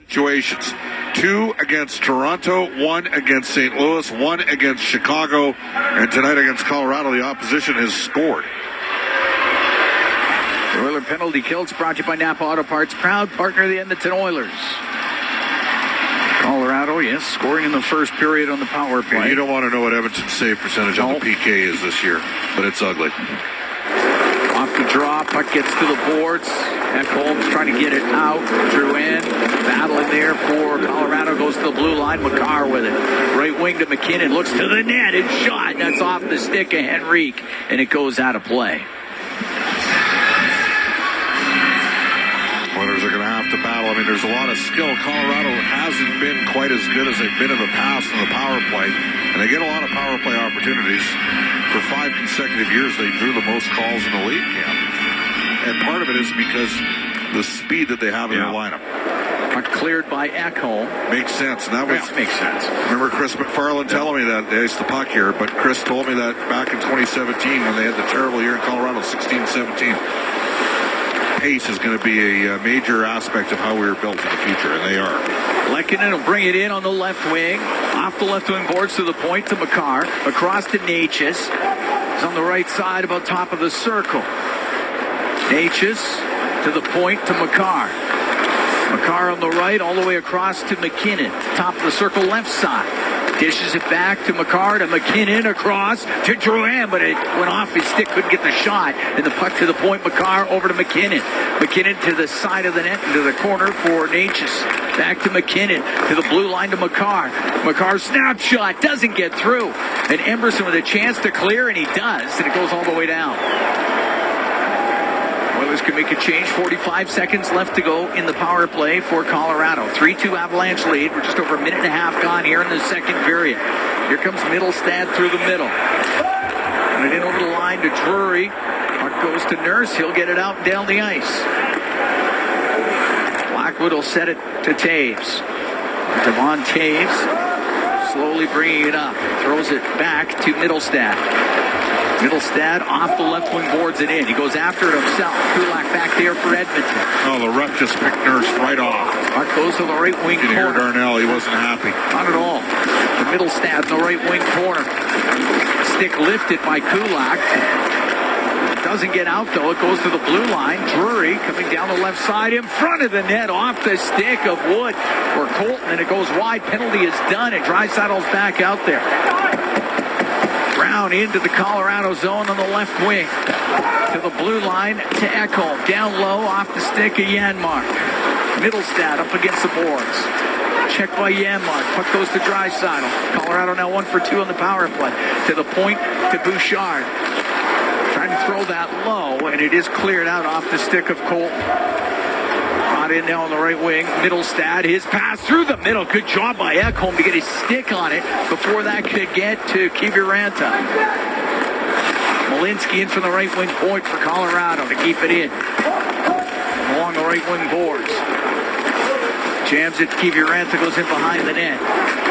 situations. 2 against Toronto, 1 against St. Louis, 1 against Chicago, and tonight against Colorado, the opposition has scored. The Oiler penalty kills brought to you by Napa Auto Parts, proud partner of the Edmonton Oilers. Colorado, yes, scoring in the first period on the power play. Yeah, you don't want to know what Edmonton's save percentage on the PK is this year, but it's ugly. Off the draw, puck gets to the boards. Ekholm's trying to get it out. Drew in. Battling there for Colorado. Goes to the blue line. Makar with it. Right wing to McKinnon. Looks to the net. It's shot. That's off the stick of Henrique. And it goes out of play. Oilers are going to have to battle. I mean, there's a lot of skill. Colorado hasn't been quite as good as they've been in the past in the power play. And they get a lot of power play opportunities. For 5 consecutive years, they drew the most calls in the league, Cam. And part of it is because the speed that they have in their lineup. Cleared by Ekholm. Makes sense. And that was, makes sense. Remember Chris McFarland telling me that they iced the puck here, but Chris told me that back in 2017 when they had the terrible year in Colorado, 16-17. Pace is going to be a major aspect of how we were built for the future, and they are. Lehkonen will bring it in on the left wing. Off the left wing boards to the point to Makar. Across to Natchez. He's on the right side about top of the circle. Natchez to the point to Makar. Makar on the right, all the way across to McKinnon. Top of the circle, left side. Dishes it back to Makar to McKinnon, across to Drouin, but it went off his stick, couldn't get the shot. And the puck to the point, Makar over to McKinnon. McKinnon to the side of the net, into the corner for Natchez. Back to McKinnon, to the blue line to Makar. Makar's snapshot doesn't get through. And Emberson with a chance to clear, and he does, and it goes all the way down. Oilers can make a change. 45 seconds left to go in the power play for Colorado. 3-2 Avalanche lead. We're just over a minute and a half gone here in the second period. Here comes Middlestad through the middle. And it in over the line to Drury. Puck goes to Nurse. He'll get it out and down the ice. Blackwood will set it to Taves. Devon Taves slowly bringing it up. Throws it back to Middlestad. Middlestad off the left wing boards it in. He goes after it himself. Kulak back there for Edmonton. Oh, the ref just picked Nurse right off. Puck goes to the right wing corner. You can hear Darnell. He wasn't happy. Not at all. The Middlestad in the right wing corner. Stick lifted by Kulak. Doesn't get out though. It goes to the blue line. Drury coming down the left side in front of the net off the stick of Wood for Colton, and it goes wide. Penalty is done, and Draisaitl's back out there. Brown into the Colorado zone on the left wing. To the blue line to Ekholm. Down low off the stick of Janmark. Middlestad up against the boards. Check by Janmark. Puck goes to Draisaitl. Colorado now 1 for 2 on the power play. To the point to Bouchard. Trying to throw that low, and it is cleared out off the stick of Colton. In now on the right wing. Middlestad, his pass through the middle. Good job by Ekholm to get his stick on it before that could get to Kiviranta. Malinsky in from the right wing point for Colorado to keep it in. Along the right wing boards. Jams it. Kiviranta goes in behind the net.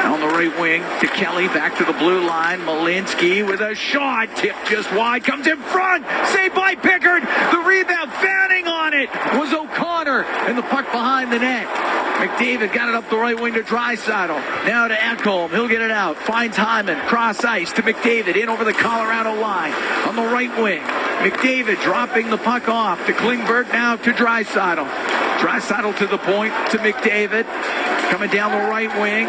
On the right wing to Kelly. Back to the blue line. Malinsky with a shot. Tipped just wide. Comes in front. Saved by Pickard. The rebound. Fanning on it was O'Connor. And the puck behind the net. McDavid got it up the right wing to Draisaitl. Now to Ekholm. He'll get it out. Finds Hyman. Cross ice to McDavid. In over the Colorado line. On the right wing. McDavid dropping the puck off to Klingberg. Now to Draisaitl. Draisaitl to the point to McDavid. Coming down the right wing.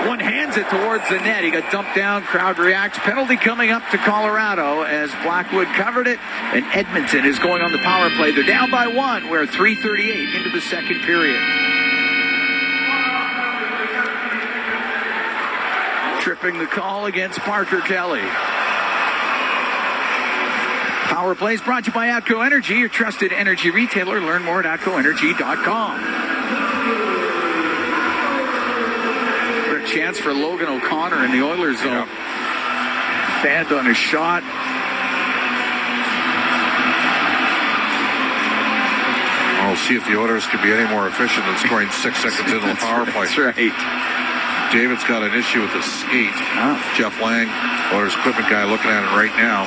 One hands it towards the net. He got dumped down. Crowd reacts. Penalty coming up to Colorado as Blackwood covered it. And Edmonton is going on the power play. They're down by 1. We're 3:38 into the second period. Tripping the call against Parker Kelly. Power plays brought to you by ATCO Energy, your trusted energy retailer. Learn more at atcoenergy.com. Chance for Logan O'Connor in the Oilers zone. Banned on his shot. I'll see if the Oilers can be any more efficient than scoring 6 seconds into the power play. That's right. David's got an issue with his skate. Jeff Lang, Oilers equipment guy, looking at it right now.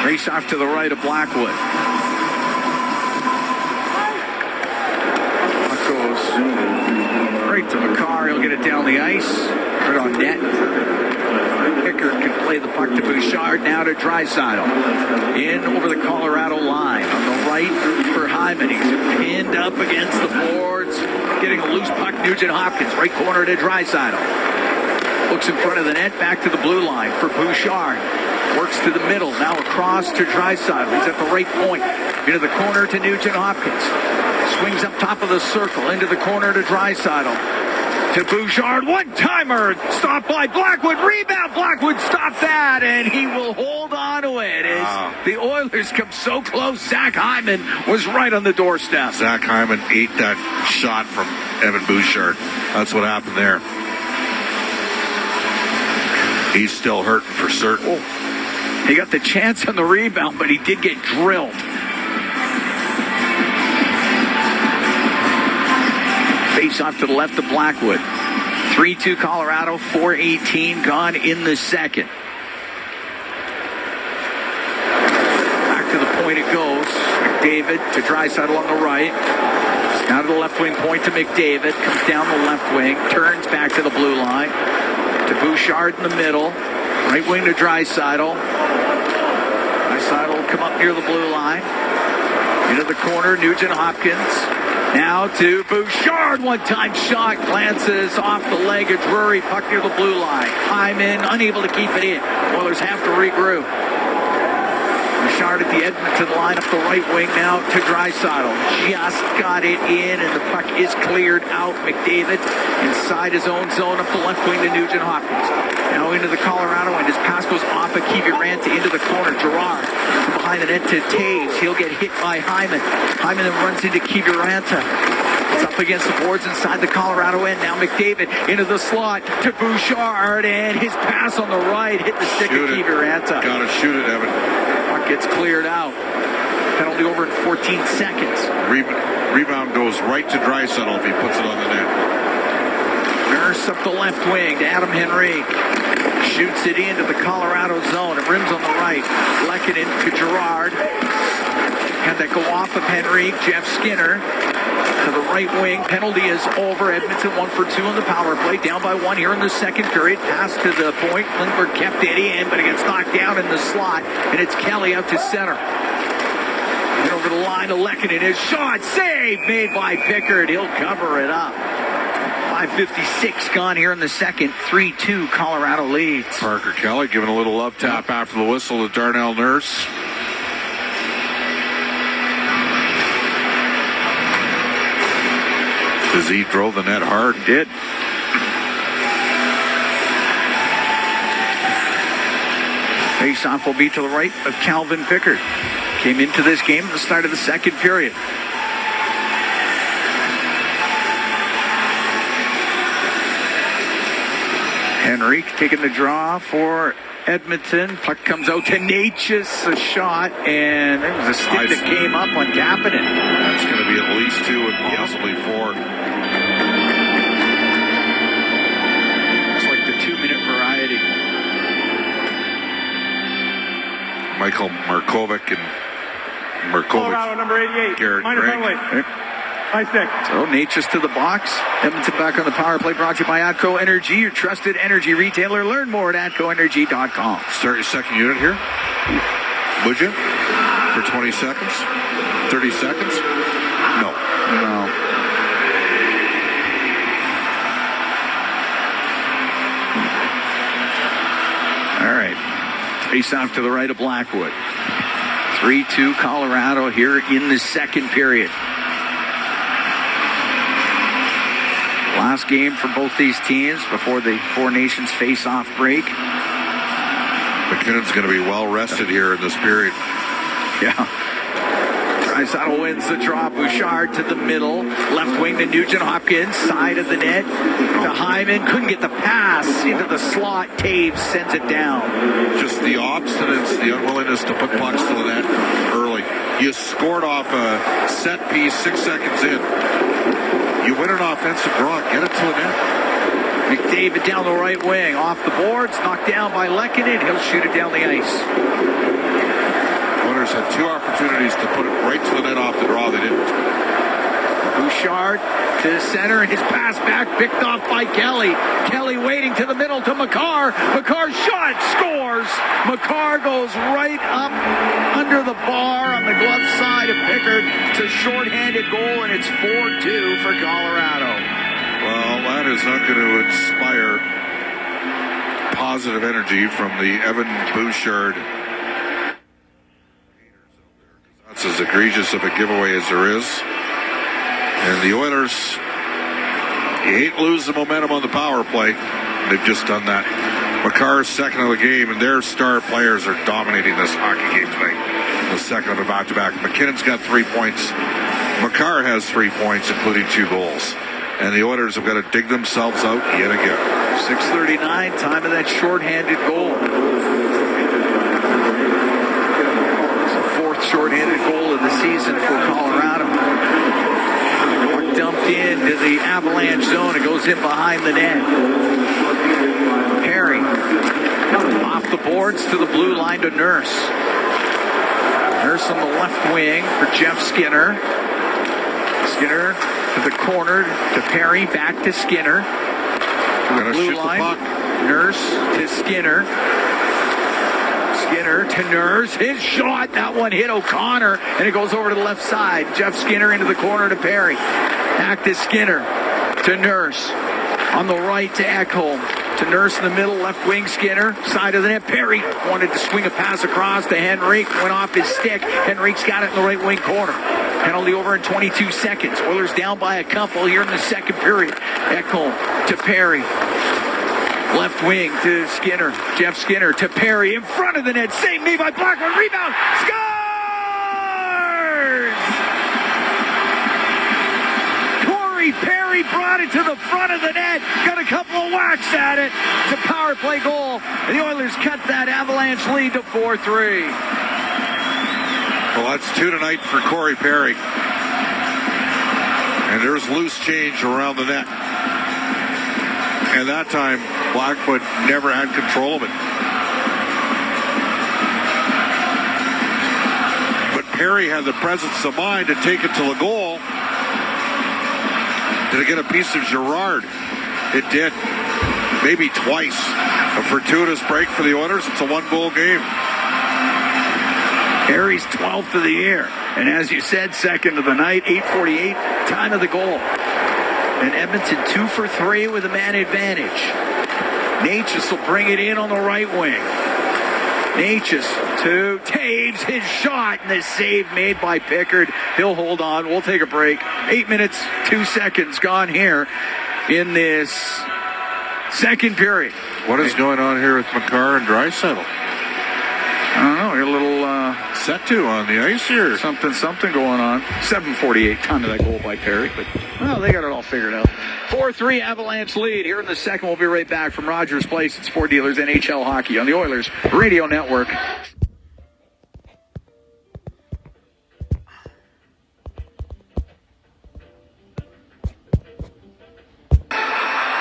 Race off to the right of Blackwood. Right to Makar. He'll get it down the ice. Right on net. Pickard can play the puck to Bouchard. Now to Draisaitl. In over the Colorado line. On the right for Hyman. He's pinned up against the boards. Getting a loose puck. Nugent Hopkins. Right corner to Draisaitl. Looks in front of the net. Back to the blue line for Bouchard. Works to the middle. Now across to Draisaitl. He's at the right point. Into the corner to Nugent Hopkins. Swings up top of the circle. Into the corner to Draisaitl. To Bouchard. One-timer. Stopped by Blackwood. Rebound. Blackwood stopped that. And he will hold on to it. As the Oilers come so close. Zach Hyman was right on the doorstep. Zach Hyman ate that shot from Evan Bouchard. That's what happened there. He's still hurting for certain. Oh. He got the chance on the rebound, but he did get drilled. Face off to the left of Blackwood. 3-2 Colorado, 4:18 gone in the second. Back to the point it goes. McDavid to Draisaitl on the right. Now to the left wing point to McDavid. Comes down the left wing. Turns back to the blue line. To Bouchard in the middle. Right wing to Draisaitl. Draisaitl will come up near the blue line. Into the corner, Nugent Hopkins. Now to Bouchard. One-time shot. Glances off the leg of Drury. Puck near the blue line. Hyman unable to keep it in. Oilers have to regroup. Bouchard at the Edmonton line up the right wing now to Draisaitl. Just got it in, and the puck is cleared out. McDavid inside his own zone up the left wing to Nugent Hopkins. Now into the Colorado end. His pass goes off of Kiviranta into the corner. Gerard from behind the net to Taves. He'll get hit by Hyman. Hyman then runs into Kiviranta. It's up against the boards inside the Colorado end. Now McDavid into the slot to Bouchard, and his pass on the right hit the stick of Kiviranta. Gotta shoot it, Evan. Puck gets cleared out. Penalty over in 14 seconds. Rebound goes right to Draisaitl if he puts it on the net. Nurse up the left wing to Adam Henrique. Shoots it into the Colorado zone. It rims on the right. Lehkonen to Gerard. Had that go off of Henrique. Jeff Skinner to the right wing. Penalty is over. Edmonton 1 for 2 on the power play. Down by 1 here in the second period. Pass to the point. Lindbergh kept it in, but it gets knocked down in the slot. And it's Kelly out to center. And over the line to Lehkonen. His shot. Save made by Pickard. He'll cover it up. 5:56 gone here in the second. 3-2 Colorado leads. Parker Kelly giving a little love tap after the whistle to Darnell Nurse. As he drove the net hard. Did. Face-off will be to the right of Calvin Pickard. Came into this game at the start of the second period. Henrique taking the draw for Edmonton. Puck comes out to Natchez, a shot, and there was a stick that came up on Kapanen. That's going to be at least 2 and possibly 4. Looks like the 2-minute variety. Michael Markovic and Colorado, number 88. Garrett Minor Gregg. penalty. High stick. So Natchez to the box. Edmonton back on the power play, brought to you by ATCO Energy, your trusted energy retailer. Learn more at ATCOenergy.com. Start your second unit here. Would you? For 20 seconds? 30 seconds? No. All right. Face off to the right of Blackwood. 3-2 Colorado here in the second period. Last game for both these teams before the Four Nations face-off break. McKinnon's going to be well rested here in this period. Yeah. Draisaitl wins the draw. Bouchard to the middle. Left wing to Nugent Hopkins. Side of the net to Hyman. Couldn't get the pass into the slot. Taves sends it down. Just the obstinance, the unwillingness to put pucks to the net early. You scored off a set piece 6 seconds in. You win an offensive draw. Get it to the net. McDavid down the right wing. Off the boards. Knocked down by Lehkonen. He'll shoot it down the ice. Oilers had 2 opportunities to put it right to the net off the draw. They didn't. Bouchard to the center, and his pass back picked off by Kelly. Kelly waiting to the middle to Makar. Makar shot, scores. Makar goes right up under the bar on the glove side of Pickard. It's a shorthanded goal, and it's 4-2 for Colorado. Well, that is not going to inspire positive energy from the Evan Bouchard. That's as egregious of a giveaway as there is. And the Oilers, you hate to lose the momentum on the power play. They've just done that. Makar's second of the game, and their star players are dominating this hockey game tonight. The second of a back-to-back. McKinnon's got 3 points. Makar has 3 points, including 2 goals. And the Oilers have got to dig themselves out yet again. 6:39, time of that shorthanded goal. It's the 4th shorthanded goal of the season for Colorado. Dumped into the Avalanche goes in behind the net. Perry off the boards to the blue line to Nurse. Nurse on the left wing for Jeff Skinner. Skinner to the corner to Perry, back to Skinner. To the blue line. Nurse to Skinner. Skinner to Nurse. His shot. That one hit O'Connor, and it goes over to the left side. Jeff Skinner into the corner to Perry. Back to Skinner to Nurse. On the right to Ekholm. To Nurse in the middle, left wing Skinner. Side of the net. Perry wanted to swing a pass across to Henrique. Went off his stick. Henrique's got it in the right wing corner. Penalty over in 22 seconds. Oilers down by a couple here in the second period. Ekholm to Perry. Left wing to Skinner. Jeff Skinner to Perry in front of the net. Save made by Blackwood. Rebound. Scores! Corey Perry brought it to the front of the net. Got a couple of whacks at it. It's a power play goal. And the Oilers cut that Avalanche lead to 4-3. Well, that's 2 tonight for Corey Perry. And there's loose change around the net. And that time, Blackwood never had control of it. But Perry had the presence of mind to take it to the goal. Did it get a piece of Girard? It did. Maybe twice. A fortuitous break for the Oilers. It's a one-goal game. Perry's 12th of the year. And as you said, second of the night, 8:48, time of the goal. And Edmonton 2 for 3 with a man advantage. Natchez will bring it in on the right wing. Natchez to Taves, his shot, and the save made by Pickard. He'll hold on. We'll take a break. 8 minutes, 2 seconds gone here in this second period. What is going on here with McCarr and Draisaitl? I don't know. A little set to on the ice here. Something going on. 7:48, time of that goal by Perry. But, well, they got it all figured out. 4-3 Avalanche lead. Here in the second, we'll be right back from Rogers Place at Sport Dealers NHL Hockey on the Oilers Radio Network.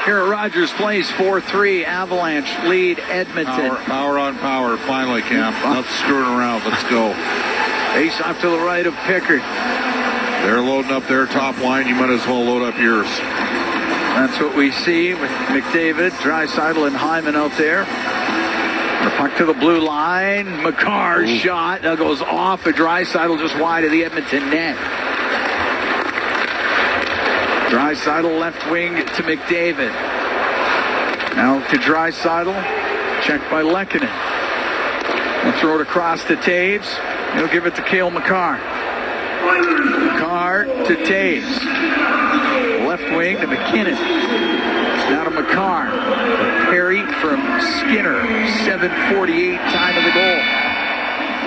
Here at Rogers Place, 4-3, Avalanche lead Edmonton. Power on power, finally, Cam. Not screwing around. Let's go. Face off to the right of Pickard. They're loading up their top line. You might as well load up yours. That's what we see with McDavid, Draisaitl, and Hyman out there. The puck to the blue line. McCarr's shot. That goes off of Draisaitl just wide of the Edmonton net. Draisaitl left wing to McDavid. Now to Draisaitl. Checked by Lehkonen. He'll throw it across to Taves. He'll give it to Cale Makar. Makar to Taves. Left wing to McKinnon. Now to Makar. Perry from Skinner. 7:48 time of the goal.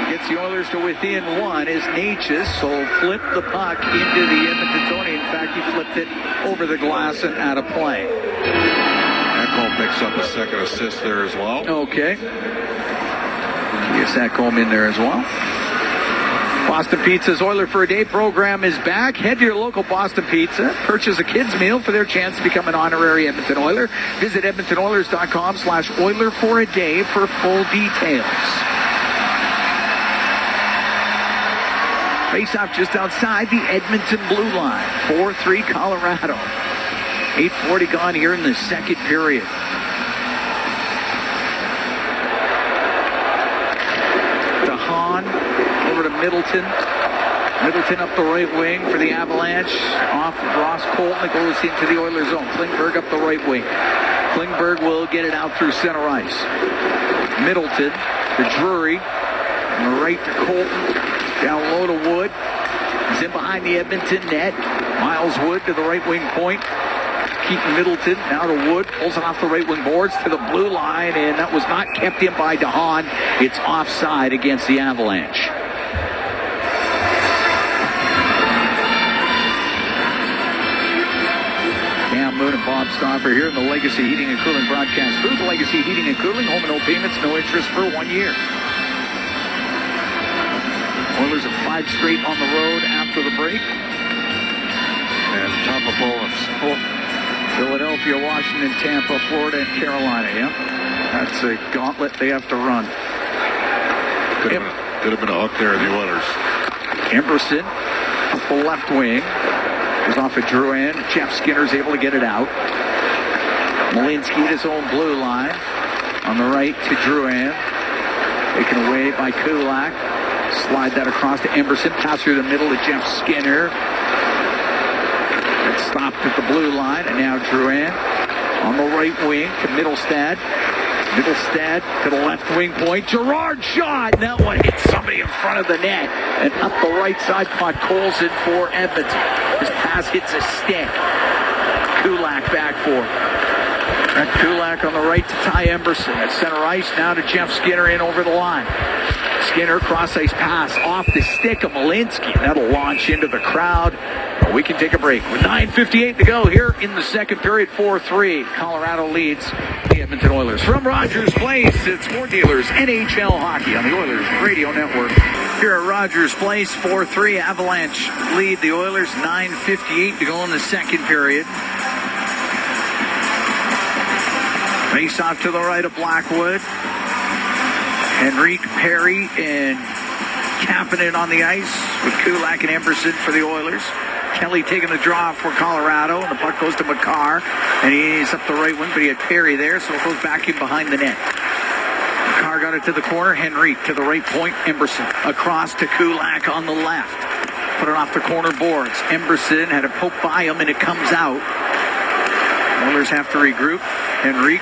Gets the Oilers to within one as Natchez will flip the puck into the Edmonton zone. In fact, he flipped it over the glass and out of play. Ekholm picks up a second assist there as well. Okay. Yes, Ekholm in there as well. Boston Pizza's Oiler for a Day program is back. Head to your local Boston Pizza. Purchase a kid's meal for their chance to become an honorary Edmonton Oiler. Visit EdmontonOilers.com/Oiler for a Day for full details. Face-off just outside the Edmonton blue line. 4-3 Colorado. 8:40 gone here in the second period. DeHaan over to Middleton. Middleton up the right wing for the Avalanche. Off of Ross Colton. It goes into the Oilers zone. Klingberg up the right wing. Klingberg will get it out through center ice. Middleton to Drury. On the right to Colton. Down low to Wood. He's in behind the Edmonton net. Miles Wood to the right wing point. Keaton Middleton now to Wood. Pulls it off the right wing boards to the blue line. And that was not kept in by DeHaan. It's offside against the Avalanche. Cam Moon and Bob Stauffer here in the Legacy Heating and Cooling broadcast booth. Legacy Heating and Cooling. Home and no payments. No interest for 1 year. Oilers have 5 straight on the road after the break. And tough opponents. Philadelphia, Washington, Tampa, Florida, and Carolina. Yeah, that's a gauntlet they have to run. Could have been a hook there in the Oilers. Emberson up the left wing. Goes off of Drouin. Jeff Skinner's able to get it out. Malinsky at his own blue line. On the right to Drouin. Taken away by Kulak. Slide that across to Emberson. Pass through the middle to Jeff Skinner. It stopped at the blue line. And now Drouin on the right wing to Middlestad. Middlestad to the left wing point. Gerard shot. And that one hit somebody in front of the net. And up the right side, puck Colson for Edmonton. His pass hits a stick. Kulak back for it. Brett Kulak on the right to Ty Emberson. At center ice now to Jeff Skinner in over the line. Skinner cross ice pass off the stick of Malinsky. That'll launch into the crowd. We can take a break with 9:58 to go here in the second period. 4-3. Colorado leads the Edmonton Oilers. From Rogers Place, it's More Dealers NHL Hockey on the Oilers Radio Network. Here at Rogers Place, 4-3. Avalanche lead the Oilers. 9:58 to go in the second period. Face off to the right of Blackwood. Henrique, Perry, and Kapanen on the ice with Kulak and Emberson for the Oilers. Kelly taking the draw for Colorado, and the puck goes to Makar, and he's up the right wing, but he had Perry there, so it goes back in behind the net. Makar got it to the corner, Henrique to the right point, Emberson across to Kulak on the left. Put it off the corner boards. Emberson had a poke by him, and it comes out. Oilers have to regroup. Henrique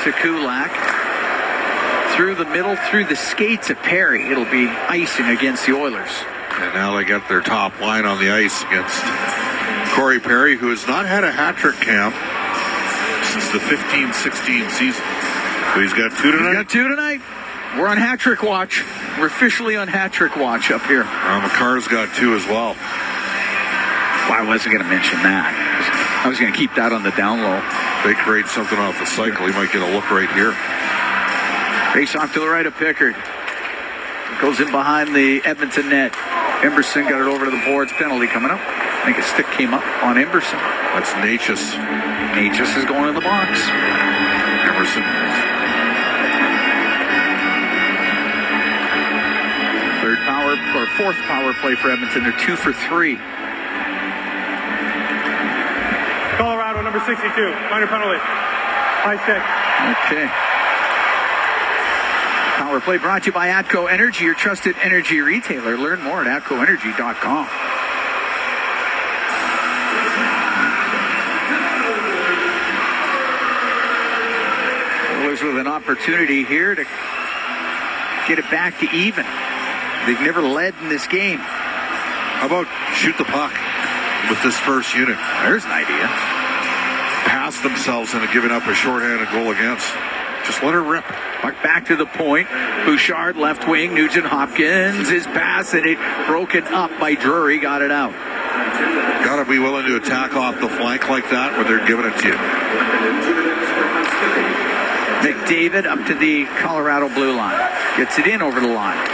to Kulak. Through the middle, through the skates of Perry. It'll be icing against the Oilers. And now they got their top line on the ice against Corey Perry, who has not had a hat-trick camp since the 15-16 season. So he's got two tonight? He's got two tonight. We're on hat-trick watch. We're officially on hat-trick watch up here. Makar's got two as well. Well, I wasn't going to mention that. I was going to keep that on the down low. They create something off the cycle. He might get a look right here. Face off to the right of Pickard. Goes in behind the Edmonton net. Emberson got it over to the boards. Penalty coming up. I think a stick came up on Emberson. That's Natchez. Natchez is going in the box. Emerson. Fourth power play for Edmonton. They're 2 for 3. Colorado, number 62. Minor penalty. High stick. Okay. Power play brought to you by Atco Energy, your trusted energy retailer. Learn more at atcoenergy.com. Oilers with an opportunity here to get it back to even. They've never led in this game. How about shoot the puck with this first unit? There's an idea. Pass themselves into giving up a shorthanded goal against. Just let her rip. Puck back to the point. Bouchard, left wing. Nugent Hopkins, his pass, and it broken up by Drury. Got it out. Got to be willing to attack off the flank like that when they're giving it to you. McDavid up to the Colorado blue line. Gets it in over the line.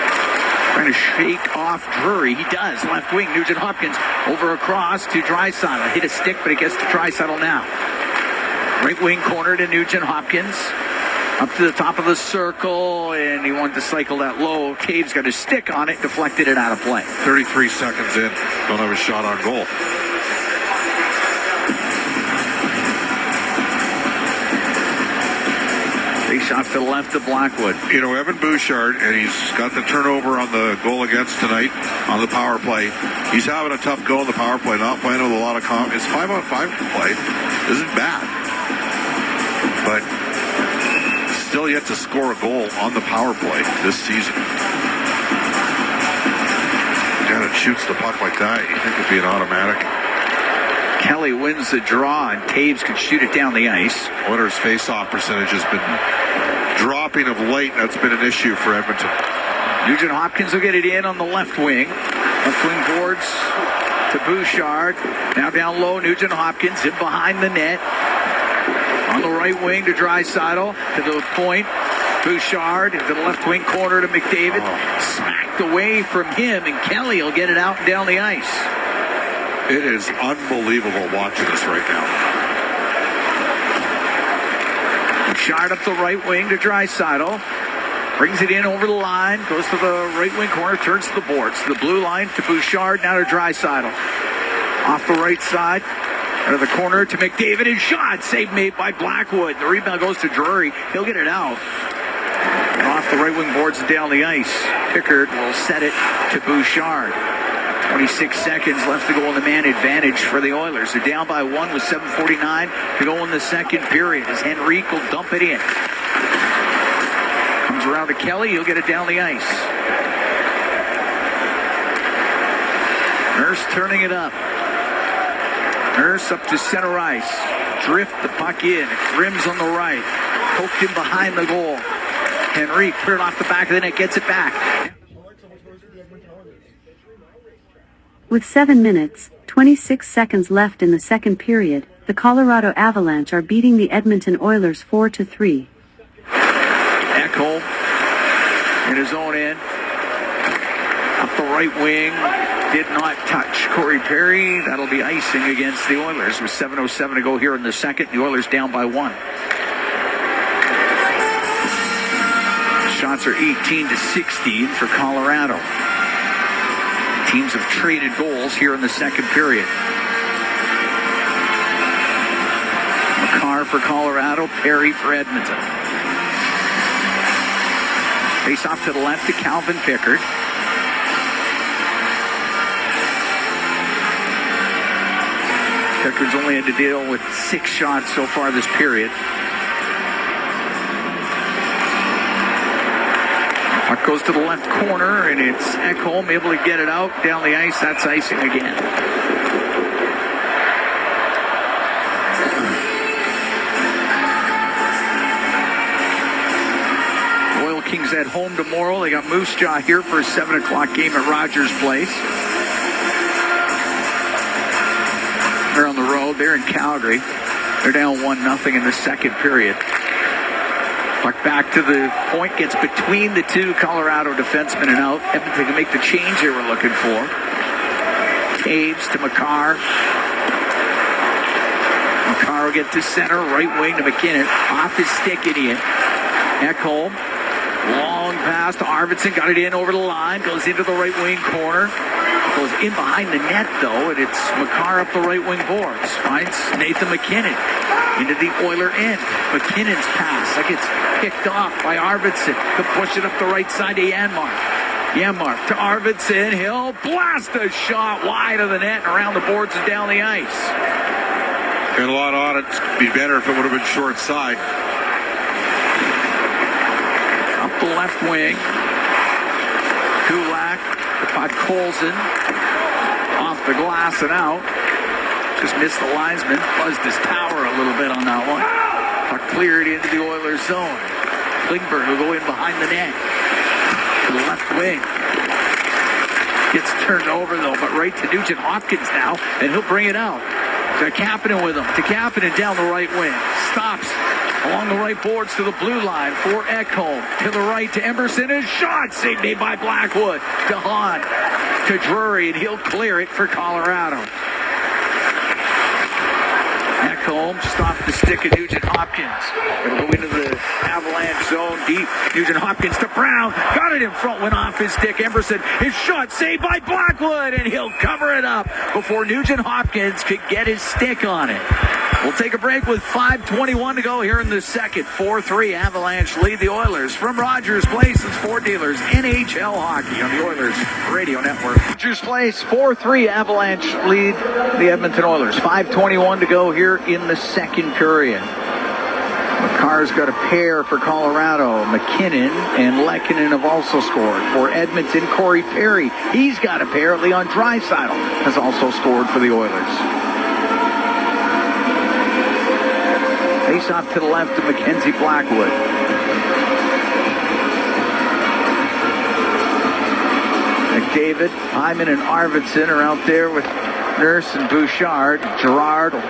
Trying to shake off Drury. He does. Left wing. Nugent Hopkins over across to Draisaitl. Hit a stick, but it gets to Draisaitl now. Right wing corner to Nugent Hopkins. Up to the top of the circle, and he wanted to cycle that low. Cave's got his stick on it, deflected it out of play. 33 seconds in. Don't have a shot on goal. Face off to the left of Blackwood. You know, Evan Bouchard, and he's got the turnover on the goal against tonight on the power play. He's having a tough go on the power play, not playing with a lot of confidence. 5-on-5 play isn't bad. But still yet to score a goal on the power play this season. Yeah, it shoots the puck like that. You think it'd be an automatic. Kelly wins the draw, and Taves can shoot it down the ice. Oilers' face-off percentage has been dropping of late. That's been an issue for Edmonton. Nugent Hopkins will get it in on the left wing. Left wing boards to Bouchard. Now down low, Nugent Hopkins in behind the net. On the right wing to Draisaitl, to the point. Bouchard into the left wing corner to McDavid. Smacked away from him, and Kelly will get it out and down the ice. It is unbelievable watching this right now. Bouchard up the right wing to Draisaitl. Brings it in over the line. Goes to the right wing corner. Turns to the boards. To the blue line to Bouchard. Now to Draisaitl. Off the right side. Out of the corner to McDavid. And shot. Save made by Blackwood. The rebound goes to Drury. He'll get it out. And off the right wing boards and down the ice. Pickard will set it to Bouchard. 26 seconds left to go in the man advantage for the Oilers. They're down by 1 with 7:49 to go in the second period as Henrique will dump it in. Comes around to Kelly. He'll get it down the ice. Nurse turning it up. Nurse up to center ice. Drift the puck in. Rims on the right. Poked him behind the goal. Henrique cleared off the back of the net. Gets it back. With 7 minutes, 26 seconds left in the second period, the Colorado Avalanche are beating the Edmonton Oilers 4-3. Ekholm in his own end. Up the right wing. Did not touch Corey Perry. That'll be icing against the Oilers with 7:07 to go here in the second. The Oilers down by 1. Shots are 18-16 for Colorado. Teams have traded goals here in the second period. McCarr for Colorado, Perry for Edmonton. Face off to the left to Calvin Pickard. Pickard's only had to deal with 6 shots so far this period. Puck goes to the left corner, and it's Ekholm able to get it out down the ice. That's icing again. Royal Kings at home tomorrow. They got Moose Jaw here for a 7 o'clock game at Rogers Place. They're on the road. They're in Calgary. They're down 1-0 in the second period. Puck back to the point, gets between the two Colorado defensemen and out. Edmonton can make the change they were looking for. Taves to McCarr. McCarr will get to center, right wing to McKinnon. Off his stick and in. Ekholm. Long pass to Arvidsson. Got it in over the line. Goes into the right wing corner. Goes in behind the net, though, and it's McCarr up the right wing boards. Finds Nathan McKinnon into the Oiler end. McKinnon's pass. That gets picked off by Arvidsson to push it up the right side to Janmark. Janmark to Arvidsson. He'll blast a shot wide of the net and around the boards and down the ice. Got a lot on it. Be better if it would have been short side. Up the left wing. Kulak. Podkolzin off the glass and out. Just missed the linesman. Buzzed his tower a little bit on that one. Puck cleared into the Oilers zone. Klingberg will go in behind the net. To the left wing. Gets turned over though, but right to Nugent Hopkins now, and he'll bring it out. To Kapanen with him. To Kapanen down the right wing. Stops along the right boards to the blue line for Ekholm. To the right to Emerson. A shot saved made by Blackwood. To Hahn. To Drury, and he'll clear it for Colorado. Ekholm stopped the stick of Nugent Hopkins. It'll go into the Avalanche zone deep. Nugent Hopkins to Brown. Got it in front, went off his stick. Emerson, his shot saved by Blackwood, and he'll cover it up before Nugent Hopkins could get his stick on it. We'll take a break with 5:21 to go here in the second. 4-3 Avalanche lead the Oilers from Rogers Place. It's Ford Dealers NHL Hockey on the Oilers Radio Network. Rogers Place, 4-3 Avalanche lead the Edmonton Oilers. 5:21 to go here in the second period. McCarr's got a pair for Colorado. McKinnon and Lehkonen have also scored. For Edmonton, Corey Perry, he's got a pair. Leon Draisaitl has also scored for the Oilers. Face off to the left to Mackenzie Blackwood. McDavid, Hyman, and Arvidsson are out there with Nurse and Bouchard. Gerard will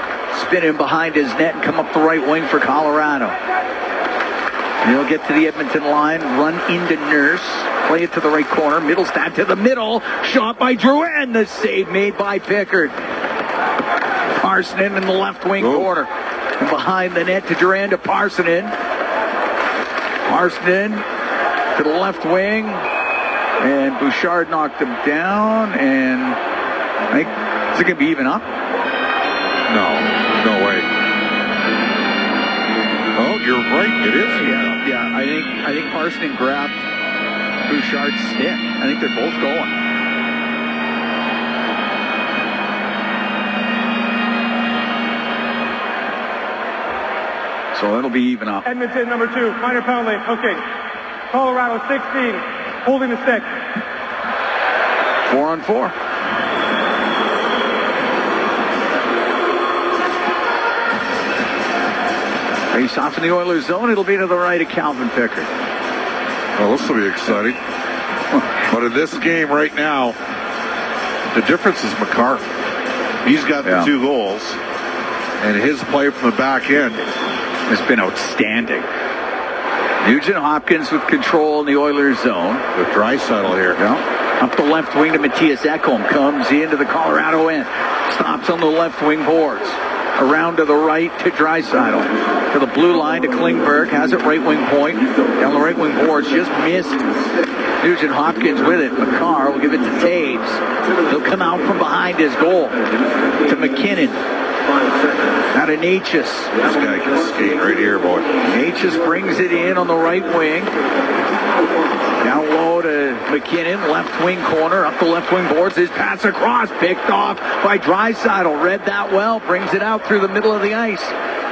spin him behind his net and come up the right wing for Colorado. And he'll get to the Edmonton line, run into Nurse, play it to the right corner, Middlestad to the middle, shot by Drew, and the save made by Pickard. Parsonen in the left wing corner. And behind the net to Duran to Parsonen. Marston to the left wing, and Bouchard knocked him down, and I think, is it going to be even up? No way. Oh, you're right. It is even up. Yeah, I think Marston grabbed Bouchard's stick. I think they're both going. So it'll be even up. Edmonton, number 2, minor penalty, hooking. Colorado, 16, holding the stick. 4-on-4. Face off in the Oilers zone. It'll be to the right of Calvin Pickard. Well, this will be exciting. But in this game right now, the difference is McCarr. He's got the 2 goals, and his play from the back end has been outstanding. Nugent Hopkins with control in the Oilers zone. With Draisaitl here. Yeah. Up the left wing to Matthias Ekholm. Comes into the Colorado end. Stops on the left wing boards. Around to the right to Draisaitl. To the blue line to Klingberg. Has it right wing point. Down the right wing boards. Just missed. Nugent Hopkins with it. McCarr will give it to Taves. He'll come out from behind his goal. To McKinnon. Out of Natchez. This guy can skate right here, boy. Natchez brings it in on the right wing. Down low to McKinnon, left wing corner, up the left wing boards. His pass across, picked off by Draisaitl. Read that well, brings it out through the middle of the ice.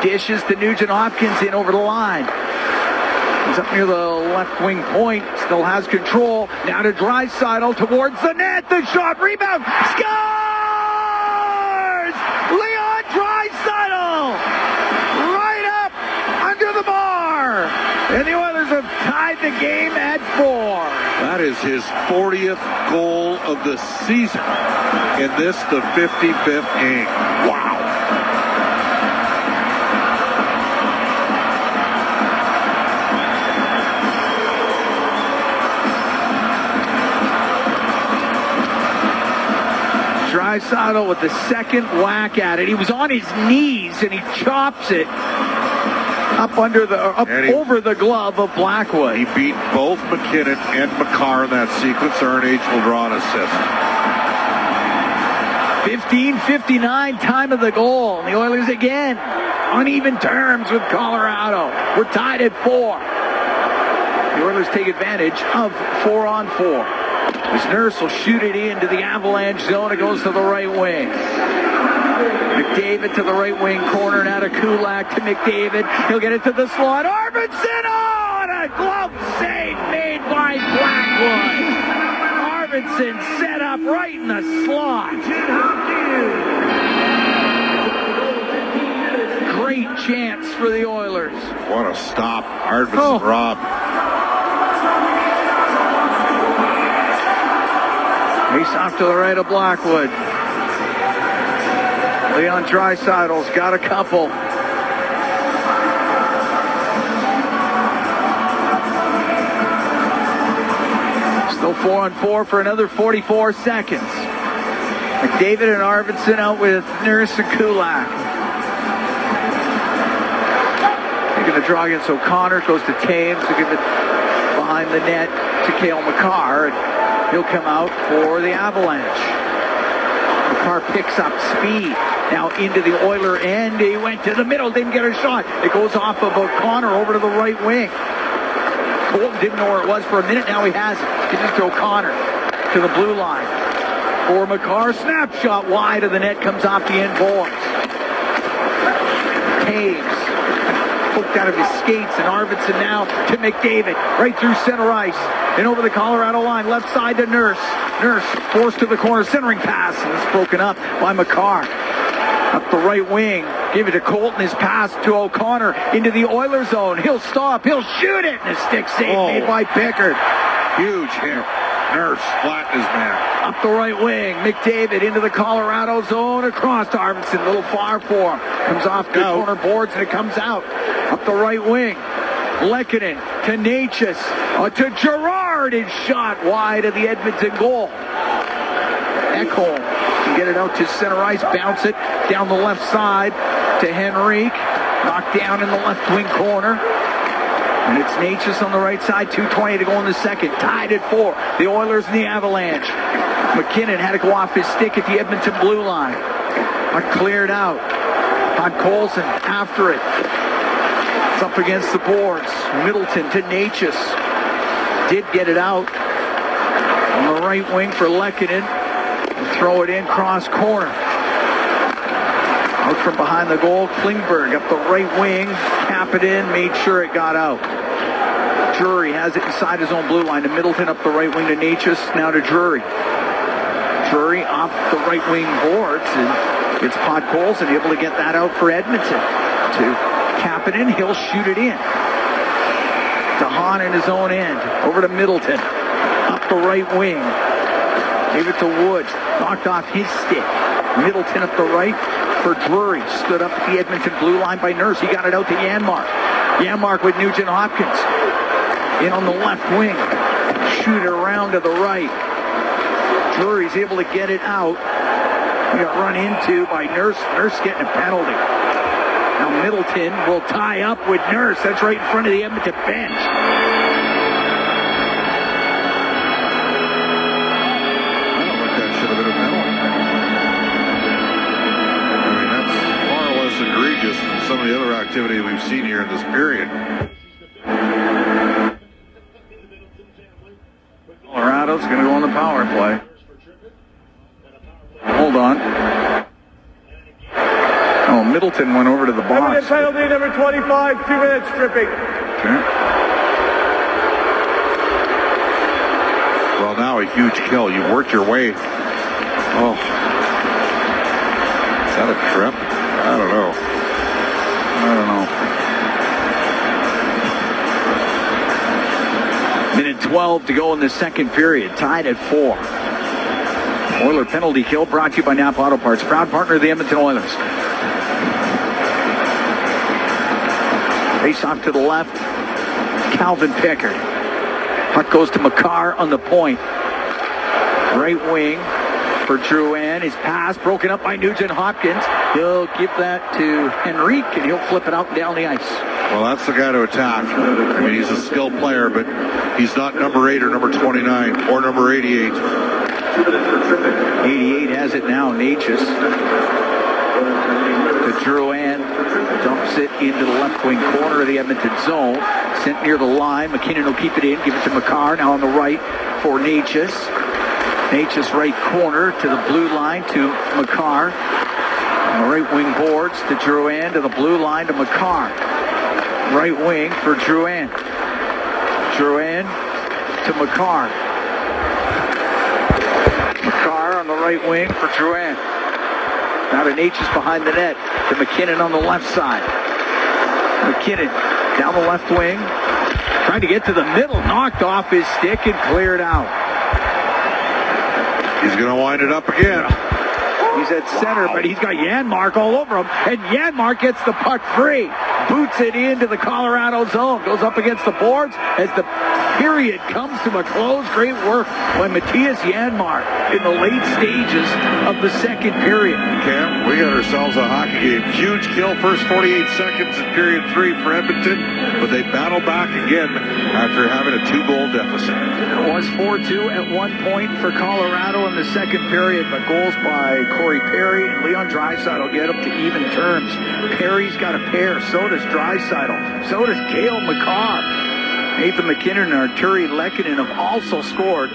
Dishes to Nugent Hopkins in over the line. He's up near the left wing point, still has control. Now to Draisaitl towards the net. The shot, rebound, scores! Leon Draisaitl! Right up under the bar! And the Oilers have tied the game at 4. That is his 40th goal of the season. In this, the 55th game. Wow. Draisaitl with the second whack at it. He was on his knees and he chops it up under the over the glove of Blackwood. He beat both McKinnon and McCarr in that sequence. RNH will draw an assist. 15:59, time of the goal. And the Oilers again on even terms with Colorado. We're tied at 4. The Oilers take advantage of 4-on-4. As Nurse will shoot it into the Avalanche zone. It goes to the right wing. McDavid to the right wing corner. Now to Kulak to McDavid. He'll get it to the slot. Arvidsson on! A glove save made by Blackwood. Arvidsson set up right in the slot. Great chance for the Oilers. What a stop. Arvidsson robbed. Face off to the right of Blackwood. Leon Draisaitl's got a couple. Still 4-on-4 for another 44 seconds. McDavid and Arvidsson out with Nurse and Kulak. Taking the draw against O'Connor. Goes to Taves to give it behind the net to Cale McCarr. He'll come out for the Avalanche. McCarr picks up speed. Now into the Oiler end. He went to the middle, didn't get a shot. It goes off of O'Connor over to the right wing. Colton didn't know where it was for a minute. Now he has it. Gives it to O'Connor. To the blue line. For McCarr. Snapshot wide of the net. Comes off the end boards. Taves. Poked out of his skates, and Arvidsson now to McDavid, right through center ice, and over the Colorado line, left side to Nurse. Nurse forced to the corner, centering pass, and it's broken up by McCarr. Up the right wing, give it to Colton, his pass to O'Connor, into the Oilers zone. He'll stop, he'll shoot it, and a stick save made by Pickard. Huge hit. Nurse flattened his man. Up the right wing, McDavid into the Colorado zone, across to Arvidsson, a little far for him. Comes off the corner boards, and it comes out. Up the right wing, Lehkonen to Natchez, to Gerard, is shot wide of the Edmonton goal. Ekholm can get it out to center ice, bounce it down the left side to Henrique, knocked down in the left wing corner. And it's Natchez on the right side, 2:20 to go in the second. Tied at 4. The Oilers and the Avalanche. McKinnon had to go off his stick at the Edmonton blue line. But cleared out. Todd Colson after it. It's up against the boards. Middleton to Natchez. Did get it out. On the right wing for Lehkonen. Throw it in, cross corner. Out from behind the goal, Klingberg up the right wing, tap it in, made sure it got out. Drury has it inside his own blue line to Middleton up the right wing to Natchez, now to Drury. Drury off the right wing boards, and it's Podkolzin able to get that out for Edmonton. To tap it in, he'll shoot it in. To Hahn in his own end, over to Middleton, up the right wing. Gave it to Wood, knocked off his stick. Middleton up the right for Drury. Stood up at the Edmonton blue line by Nurse. He got it out to Janmark. Janmark with Nugent Hopkins. In on the left wing. Shoot it around to the right. Drury's able to get it out. He got run into by Nurse. Nurse getting a penalty. Now Middleton will tie up with Nurse. That's right in front of the Edmonton bench. Egregious than some of the other activity we've seen here in this period. Colorado's going to go on the power play. Hold on. Oh, Middleton went over to the box. Penalty number 25, 2 minutes stripping. Okay. Well, now a huge kill. You worked your way. Oh. Is that a trip? I don't know. Minute 12 to go in the second period. Tied at 4. Oiler penalty kill brought to you by Napa Auto Parts. Proud partner of the Edmonton Oilers. Face off to the left. Calvin Pickard. Puck goes to Makar on the point. Right wing for Drouin. His pass broken up by Nugent Hopkins. He'll give that to Henrique, and he'll flip it out and down the ice. Well, that's the guy to attack. I mean, he's a skilled player, but he's not number 8 or number 29 or number 88. 88 has it now. Natchez to Drouin. Dumps it into the left wing corner of the Edmonton zone. Sent near the line. McKinnon will keep it in. Give it to Makar. Now on the right for Natchez. Natchez right corner to the blue line to Makar. On the right wing boards to Drouin, to the blue line to Makar. Right wing for Drouin. Drouin to Makar. Makar on the right wing for Drouin. Now to Natchez behind the net. To McKinnon on the left side. McKinnon down the left wing. Trying to get to the middle. Knocked off his stick and cleared out. He's going to wind it up again. He's at center, but he's got Janmark all over him. And Janmark gets the puck free. Boots it into the Colorado zone. Goes up against the boards as the period comes to a close. Great work by Matthias Janmark in the late stages of the second period. Cam, we got ourselves a hockey game. Huge kill first 48 seconds in period 3 for Edmonton, but they battle back again after having a 2-goal deficit. It was 4-2 at one point for Colorado in the second period, but goals by Corey Perry and Leon Draisaitl get up to even terms. Perry's got a pair, so does Draisaitl, so does Cale Makar. Nathan McKinnon and Arturi Lehkonen have also scored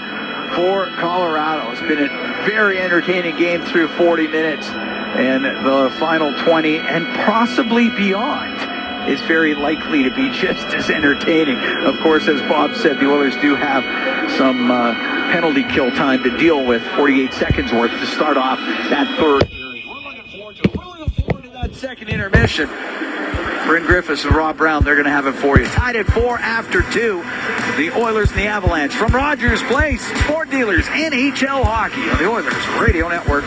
for Colorado. It's been a very entertaining game through 40 minutes, and the final 20 and possibly beyond is very likely to be just as entertaining. Of course, as Bob said, the Oilers do have some penalty kill time to deal with, 48 seconds worth to start off that third period. We're looking forward to that second intermission. Bryn Griffiths and Rob Brown, they're going to have it for you. Tied at 4 after 2. The Oilers and the Avalanche from Rogers Place, Sport Dealers, NHL Hockey on the Oilers Radio Network.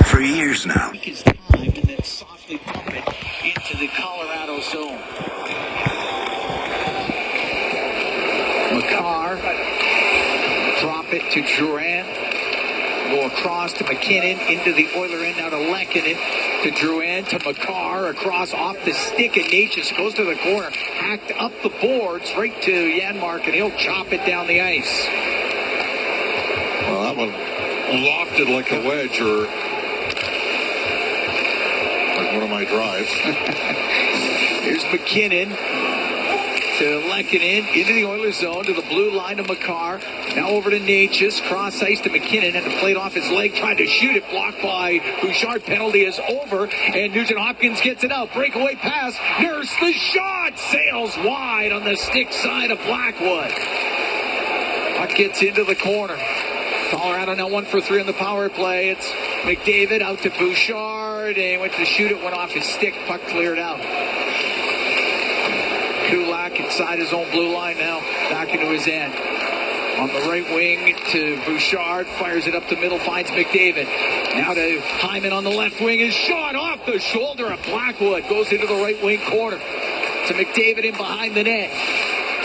For years now. His time and then softly pump it into the Colorado zone. Makar, drop it to Drouin. Go across to McKinnon, into the Oiler end, now to Lehkonen, to Drouin, to Makar, across off the stick, and Natchez goes to the corner, hacked up the boards, right to Janmark, and he'll chop it down the ice. Well, that one lofted like a wedge or like one of my drives. Here's McKinnon to Lehkonen, into the Oilers zone, to the blue line to Makar. Now over to Natchez, cross ice to McKinnon, and to play it off his leg, tried to shoot it, blocked by Bouchard. Penalty is over, and Nugent Hopkins gets it out. Breakaway pass, Nurse, the shot, sails wide on the stick side of Blackwood. Puck gets into the corner. Colorado now 1 for 3 on the power play. It's McDavid out to Bouchard, and he went to shoot it, went off his stick, puck cleared out. Kulak inside his own blue line now, back into his end. On the right wing to Bouchard, fires it up the middle, finds McDavid. Now to Hyman on the left wing, his shot off the shoulder of Blackwood, goes into the right wing corner. To McDavid in behind the net.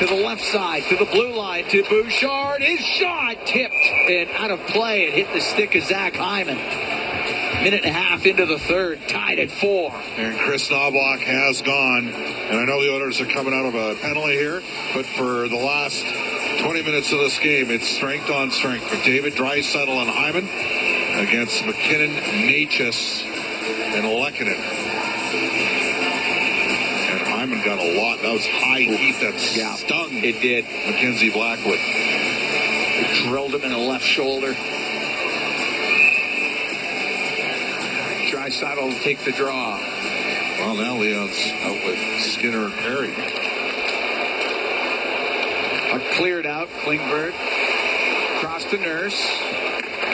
To the left side, to the blue line, to Bouchard, his shot tipped and out of play. It hit the stick of Zach Hyman. Minute and a half into the third, tied at 4. And Chris Knobloch has gone. And I know the Oilers are coming out of a penalty here, but for the last 20 minutes of this game, it's strength on strength. McDavid, Draisaitl, and Hyman against McKinnon, Natchez, and Lehkonen. And Hyman got a lot. That was high heat that stung. It did. Mackenzie Blackwood. It drilled him in the left shoulder. Draisaitl will take the draw. Well, now Leon's out with Skinner and Perry. Cleared out. Klingberg. Cross to Nurse.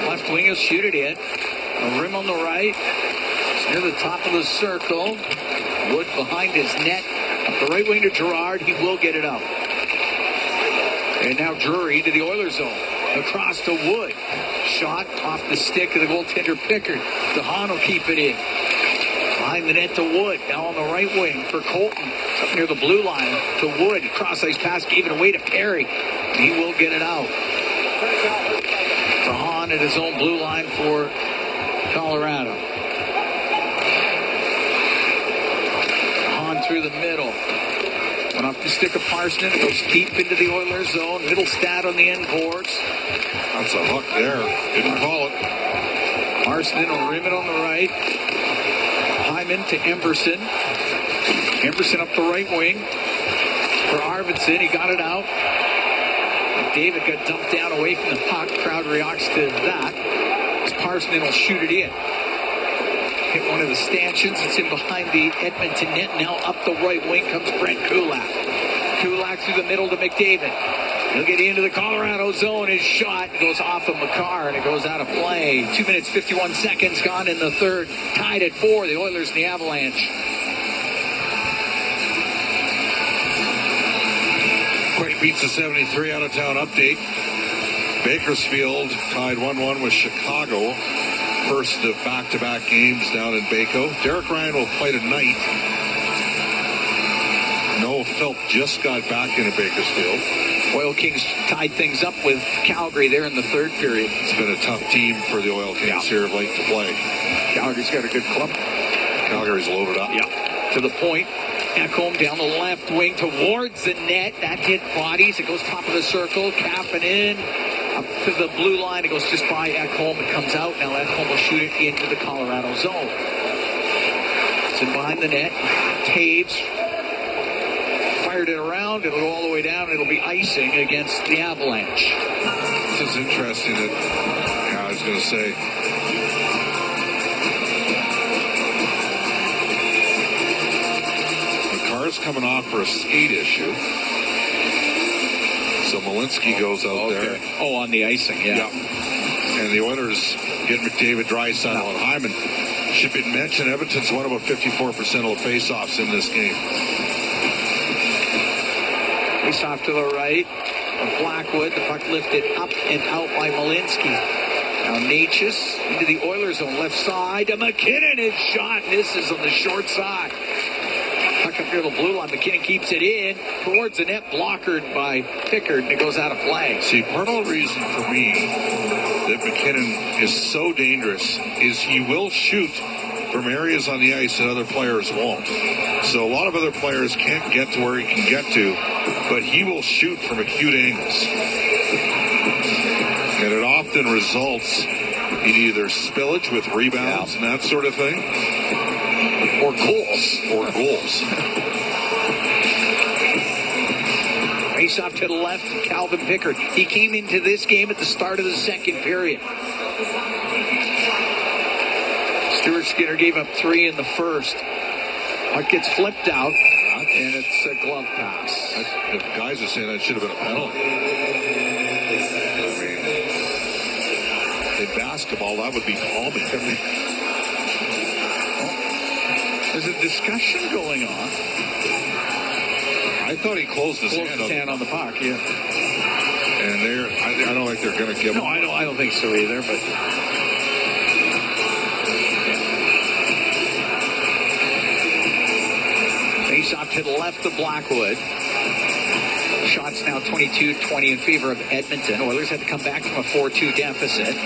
Left wing, he'll shoot it in. A rim on the right. It's near the top of the circle. Wood behind his net. Up the right wing to Girard. He will get it out. And now Drury to the Oilers zone. Across to Wood. Shot off the stick of the goaltender Pickard. DeHaan will keep it in. Behind the net to Wood. Now on the right wing for Colton. Up near the blue line to Wood. Cross ice pass gave it away to Perry. He will get it out. DeHaan at his own blue line for Colorado. DeHaan through the middle. Went off the stick of Parsons. Goes deep into the Oilers zone. Middle stat on the end boards. That's a hook there. Didn't call it. Parsons will rim it on the right. Hyman to Emberson. Emberson up the right wing for Arvidsson. He got it out. David got dumped down away from the puck. Crowd reacts to that. As Parsons will shoot it in. Hit one of the stanchions. It's in behind the Edmonton net. Now up the right wing comes Brent Kulak. Kulak through the middle to McDavid. He'll get into the Colorado zone. His shot goes off of Makar, and it goes out of play. 2 minutes, 51 seconds gone in the third. Tied at 4, the Oilers and the Avalanche. Quick Pizza 73 out-of-town update. Bakersfield tied 1-1 with Chicago. First of back-to-back games down in Baco. Derek Ryan will play tonight. Noah Philp just got back into Bakersfield. Oil Kings tied things up with Calgary there in the third period. It's been a tough team for the Oil Kings here of late to play. Calgary's got a good club. Calgary's loaded up. Yeah. To the point. Ekholm down the left wing towards the net. That hit bodies. It goes top of the circle. Capping in. Up to the blue line. It goes just by Ekholm. It comes out. Now Ekholm will shoot it into the Colorado zone. It's in behind the net. Taves fired it around. It'll go all the way down. It'll be icing against the Avalanche. This is interesting that, I was going to say, McCarr's coming off for a skate issue. So Malinsky goes out there. Oh, on the icing, yeah. And the Oilers get McDavid, Draisaitl, and Hyman. Should be mentioned, Edmonton's won about 54% of the faceoffs in this game. Face off to the right of Blackwood. The puck lifted up and out by Malinsky. Now Natchez into the Oilers zone, left side to McKinnon. His shot misses on the short side. Puck up near the blue line. McKinnon keeps it in towards the net, blockered by Pickard, and it goes out of play. See, part of the reason for me that McKinnon is so dangerous is he will shoot from areas on the ice that other players won't. So a lot of other players can't get to where he can get to, but he will shoot from acute angles. And it often results in either spillage with rebounds and that sort of thing, or goals. Face off to the left, Calvin Pickard. He came into this game at the start of the second period. Stuart Skinner gave up 3 in the first. Puck gets flipped out, and it's a glove pass. The guys are saying that should have been a penalty. In basketball, that would be palming. There's a discussion going on. I thought he closed his hand on the puck, yeah. And I don't think they're going to give him. No, I don't think so either, but... Face off to the left of Blackwood. Shots now 22-20 in favor of Edmonton. Oilers had to come back from a 4-2 deficit.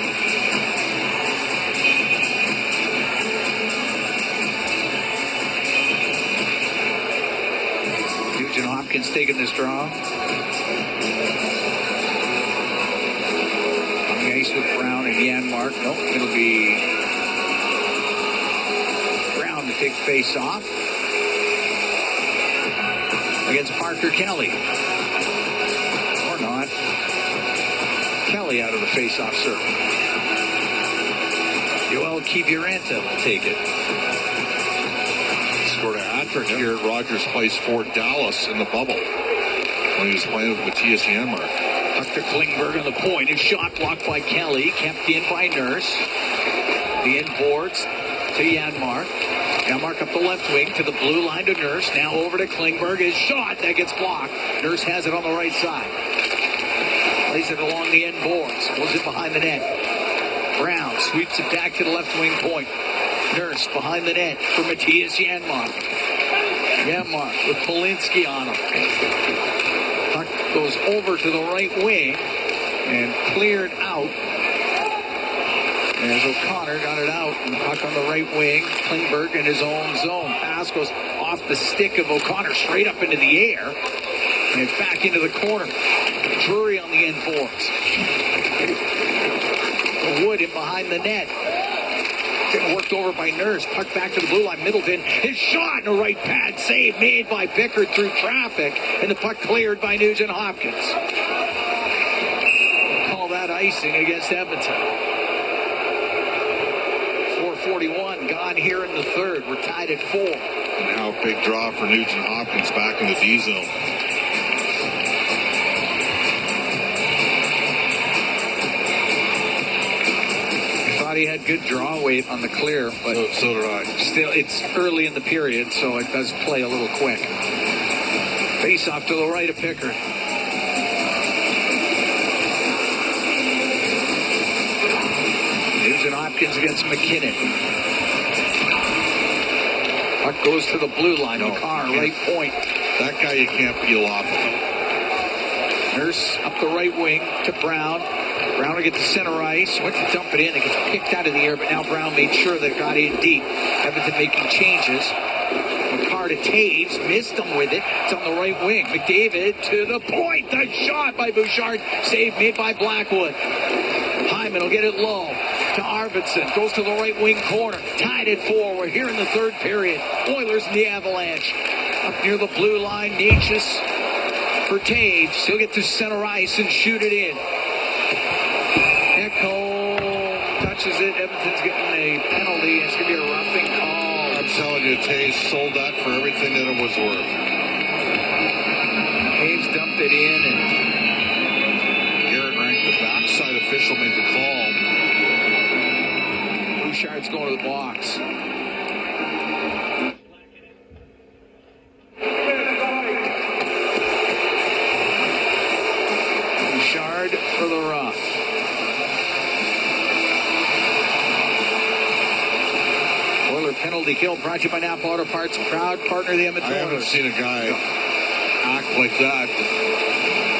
Nugent Hopkins taking this draw. On the ice with Brown and Janmark. Nope, it'll be Brown to take the face off. Against Parker Kelly. Or not. Kelly out of the face-off circle. Joel Kiviranta will take it. Scored a hat trick here at Rogers Place for Dallas in the bubble when he was playing with Matthias Janmark. Up to Klingberg on the point. His shot blocked by Kelly. Kept in by Nurse. The end boards to Janmark. Janmark up the left wing to the blue line to Nurse. Now over to Klingberg. His shot. That gets blocked. Nurse has it on the right side. Plays it along the end boards. Pulls it behind the net. Brown sweeps it back to the left wing point. Nurse behind the net for Matthias Janmark. Janmark with Polinsky on him. Puck goes over to the right wing and cleared out. As O'Connor got it out, and puck on the right wing. Klingberg in his own zone. Pass goes off the stick of O'Connor straight up into the air. And back into the corner. Drury on the end boards. Wood in behind the net. Getting worked over by Nurse. Puck back to the blue line. Middleton. His shot in the right pad. Save made by Pickard through traffic. And the puck cleared by Nugent Hopkins. Call that icing against Edmonton. 4:41 gone here in the third. We're tied at 4. And now a big draw for Nugent Hopkins back in the D zone. He had good draw weight on the clear, but so did I. Still, it's early in the period, so it does play a little quick. Face off to the right of Pickard. Nugent Hopkins against McKinnon. Puck goes to the blue line. McCarr, right point. That guy you can't peel off. Nurse up the right wing to Brown. Brown will get to center ice. Went to dump it in. It gets picked out of the air, but now Brown made sure that it got in deep. Edmonton making changes. McCarr to Taves. Missed him with it. It's on the right wing. McDavid to the point. The shot by Bouchard. Save made by Blackwood. Hyman will get it low to Arvidsson. Goes to the right wing corner. Tied it 4. We're here in the third period. Oilers and the Avalanche. Up near the blue line. Natchez for Taves. He'll get to center ice and shoot it in. Echo touches it. Edmonton's getting a penalty. It's going to be a roughing call. I'm telling you, Taves sold that for everything that it was worth. Taves dumped it in, and Garrett Rank, the backside official, made the call. Bouchard's going to the box. Bouchard for the rough. Penalty kill brought to you by Napa Auto Parts, proud partner of the Edmonton Oilers. I haven't seen a guy act like that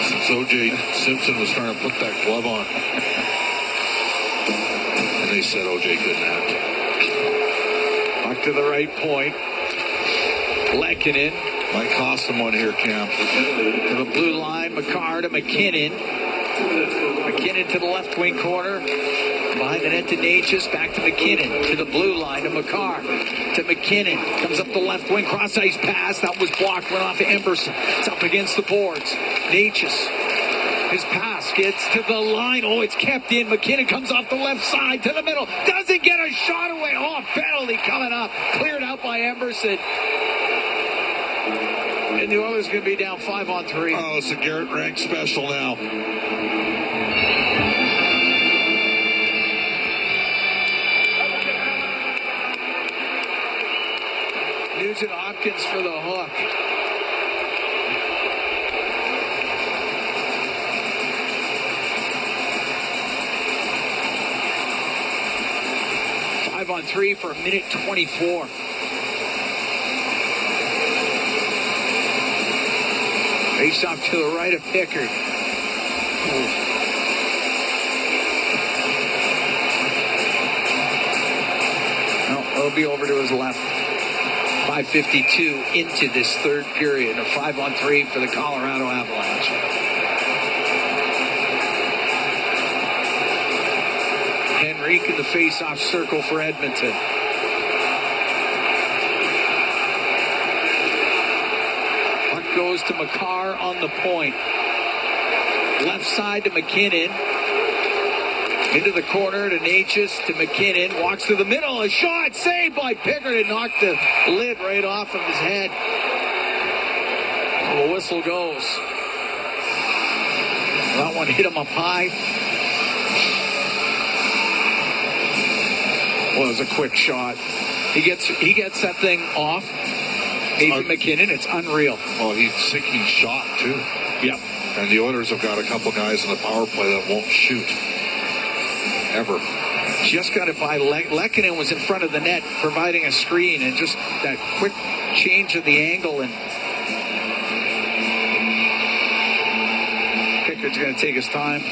since O.J. Simpson was trying to put that glove on. They said OJ couldn't have it. Back to the right point. Lehkonen. Might cost them one here, Cam. To the blue line. Makar to McKinnon. McKinnon to the left wing corner. Behind the net to Natchez. Back to McKinnon. To the blue line to Makar. To McKinnon. Comes up the left wing. Cross ice pass. That was blocked. Went off of Emberson. It's up against the boards. Natchez. His pass gets to the line. Oh, it's kept in. McKinnon comes off the left side to the middle. Doesn't get a shot away. Oh, penalty coming up. Cleared out by Emberson. And the Oilers going to be down 5-on-3. Oh, it's a Garrett Rank special now. Nugent Hopkins for the hook. On 3 for a minute 24. Face off to the right of Pickard. No, it'll be over to his left. 5:52 into this third period. A 5-on-3 for the Colorado Avalanche. Henrique in the face-off circle for Edmonton. Puck goes to Makar on the point. Left side to McKinnon. Into the corner to Natchez to McKinnon. Walks to the middle. A shot saved by Pickard and knocked the lid right off of his head. The whistle goes. That one hit him up high. Well, it was a quick shot. He gets that thing off. Nathan McKinnon, it's unreal. Well, he's sinking shot, too. Yep. And the Oilers have got a couple guys in the power play that won't shoot. Ever. Just got it by Lehkonen was in front of the net providing a screen, and just that quick change of the angle, and Pickard's going to take his time.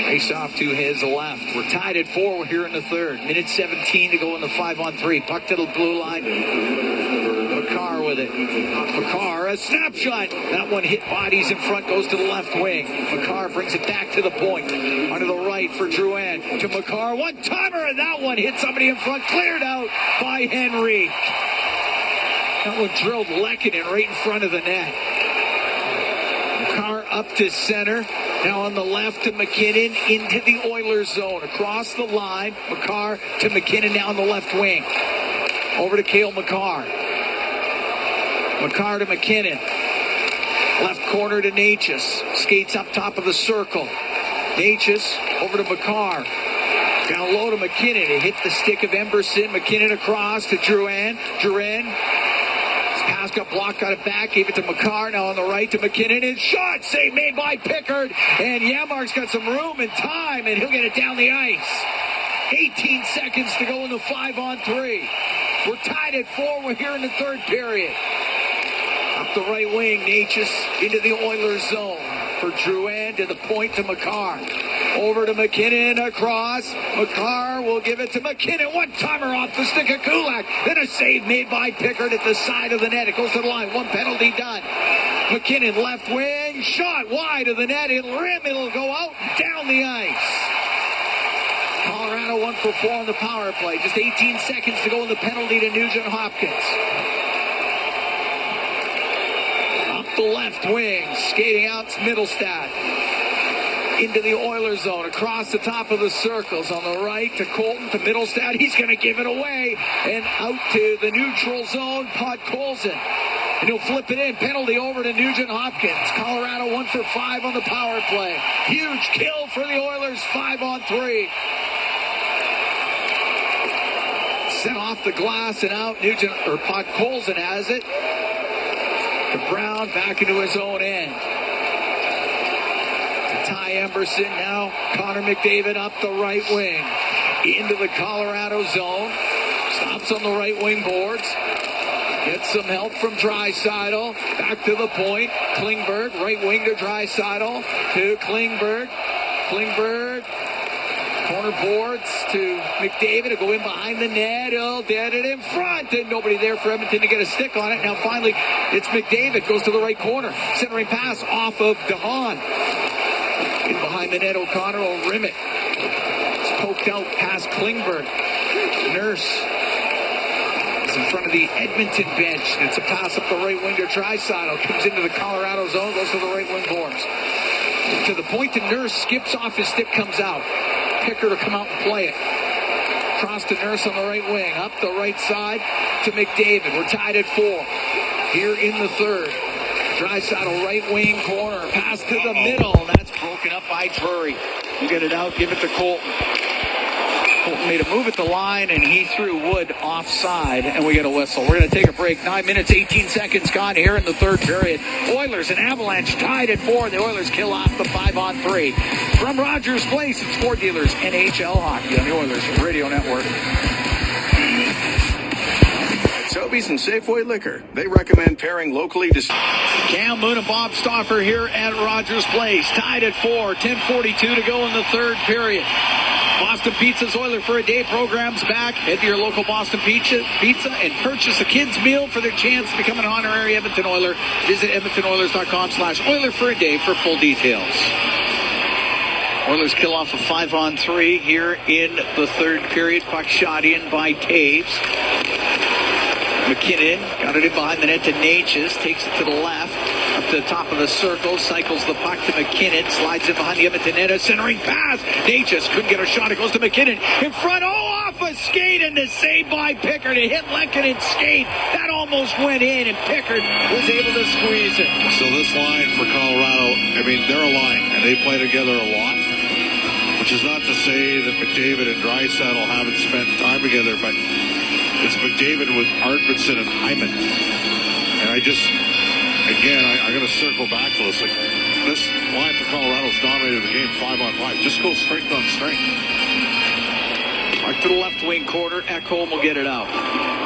Face off to his left. We're tied at 4 here in the third. Minute 17 to go in the 5-on-3. Puck to the blue line. Makar with it. Makar, a snapshot. That one hit bodies in front, goes to the left wing. Makar brings it back to the point. Onto the right for Drouin. To Makar. One-timer, and that one hit somebody in front. Cleared out by Henry. That one drilled Lehkonen right in front of the net. Makar up to center. Now on the left to McKinnon into the Oilers zone. Across the line. Makar to McKinnon now on the left wing. Over to Cale Makar. Makar to McKinnon. Left corner to Natchez. Skates up top of the circle. Natchez over to Makar. Down low to McKinnon. It hit the stick of Emberson. McKinnon across to Drouin. Drouin. Pass got blocked, got it back, gave it to Makar. Now on the right to McKinnon. And shot save made by Pickard. And Yamar's got some room and time, and he'll get it down the ice. 18 seconds to go in the 5-on-3. We're tied at 4. We're here in the third period. Up the right wing, Natchez into the Oilers zone. For Drouin to the point to Makar. Over to McKinnon across. Makar will give it to McKinnon. One-timer off the stick of Kulak. Then a save made by Pickard at the side of the net. It goes to the line. One penalty done. McKinnon left wing. Shot wide of the net. It'll rim. It'll go out. Down the ice. Colorado 1 for 4 on the power play. Just 18 seconds to go in the penalty to Nugent Hopkins. Up the left wing. Skating out Middlestad. Into the Oilers zone, across the top of the circles. On the right to Colton, to Middlestad. He's going to give it away. And out to the neutral zone, Podkolzin. And he'll flip it in. Penalty over to Nugent Hopkins. Colorado 1 for 5 on the power play. Huge kill for the Oilers, 5-on-3. Sent off the glass and out. Podkolzin has it. To Brown, back into his own end. Ty Emberson now. Connor McDavid up the right wing. Into the Colorado zone. Stops on the right wing boards. Gets some help from Draisaitl. Back to the point. Klingberg, right wing to Draisaitl. To Klingberg. Klingberg. Corner boards to McDavid to go in behind the net. He'll dead it in front. And nobody there for Edmonton to get a stick on it. Now finally, it's McDavid. Goes to the right corner. Centering pass off of DeHaan. In behind the net, O'Connor will rim it. It's poked out past Klingberg. Nurse is in front of the Edmonton bench. It's a pass up the right wing to Draisaitl. Comes into the Colorado zone. Goes to the right wing boards. To the point, the Nurse skips off his stick, comes out. Picker to come out and play it. Cross to Nurse on the right wing. Up the right side to McDavid. We're tied at 4. Here in the third. Draisaitl right wing corner. Pass to the middle. That's broken up by Drury. You get it out. Give it to Colton. Colton made a move at the line, and he threw Wood offside, and we get a whistle. We're going to take a break. 9 minutes, 18 seconds gone here in the third period. Oilers and Avalanche tied at 4. The Oilers kill off the 5-on-3. From Rogers Place, it's Ford Dealers NHL Hockey on the Oilers Radio Network. Sobeys and Safeway Liquor. They recommend pairing locally Cam Moon and Bob Stauffer here at Rogers Place. Tied at 4. 10:42 to go in the third period. Boston Pizza's Oiler for a Day program's back. Head to your local Boston Pizza and purchase a kid's meal for their chance to become an honorary Edmonton Oiler. Visit EdmontonOilers.com/Oiler for a Day for full details. Oilers kill off a 5-on-3 here in the third period. Puck shot in by Taves. McKinnon got it in behind the net to Natchez. Takes it to the left. Up to the top of the circle. Cycles the puck to McKinnon. Slides in behind the Edmonton net. A centering pass. Natchez couldn't get a shot. It goes to McKinnon. In front. Oh, off a skate. And the save by Pickard. It hit Lehkonen's skate. That almost went in. And Pickard was able to squeeze it. So this line for Colorado, I mean, they're a line. And they play together a lot. Which is not to say that McDavid and Draisaitl haven't spent time together, but it's McDavid with Arvidsson and Hyman. And I just, again, I'm going to circle back to this. Like, this line for Colorado's dominated the game 5-on-5. Just go strength on strength. Right to the left wing corner. Ekholm will get it out.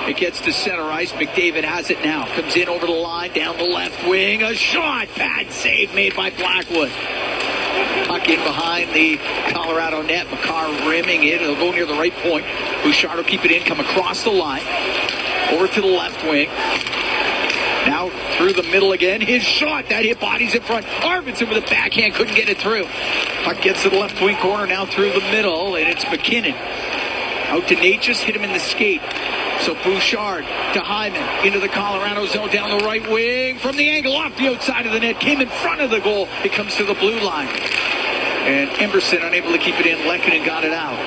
It gets to center ice. McDavid has it now. Comes in over the line, down the left wing. A shot. Bad save made by Blackwood. Puck in behind the Colorado net. Makar rimming it. It'll go near the right point. Bouchard will keep it in, come across the line. Over to the left wing. Now through the middle again. His shot. That hit bodies in front. Arvidsson with a backhand. Couldn't get it through. Puck gets to the left wing corner. Now through the middle. And it's McKinnon. Out to Natchez. Hit him in the skate. So Bouchard to Hyman. Into the Colorado zone. Down the right wing. From the angle off the outside of the net. Came in front of the goal. It comes to the blue line. And Emberson unable to keep it in. Lehkonen got it out.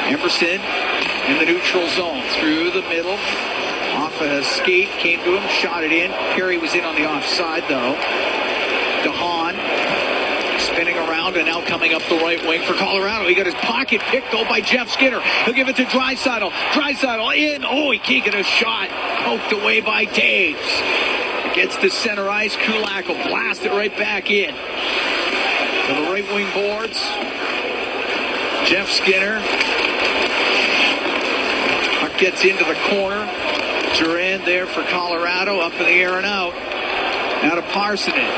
Emberson in the neutral zone. Through the middle. Off a skate. Came to him. Shot it in. Perry was in on the offside though. DeHaan spinning around and now coming up the right wing for Colorado. He got his pocket picked though by Jeff Skinner. He'll give it to Draisaitl. Draisaitl in. Oh, he can't get a shot. Poked away by Taves. Gets to center ice. Kulak will blast it right back in. To the right wing boards. Jeff Skinner. Puck gets into the corner. Durand there for Colorado. Up in the air and out. Now to Parsonen.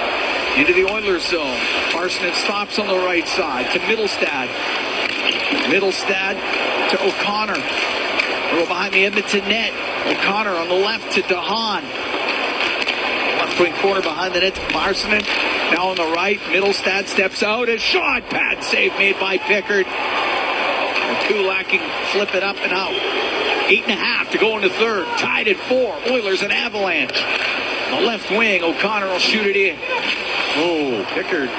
Into the Oilers zone. Parsonen stops on the right side to Middlestad. Middlestad to O'Connor. Go behind the Edmonton net. O'Connor on the left to DeHaan. Left wing corner behind the net to Parsonen. Now on the right, Middlestad steps out. A shot. Bad save made by Pickard. Kulak can flip it up and out. 8.5 to go in the third. Tied at 4. Oilers and Avalanche. The left wing, O'Connor will shoot it in. Oh, Pickard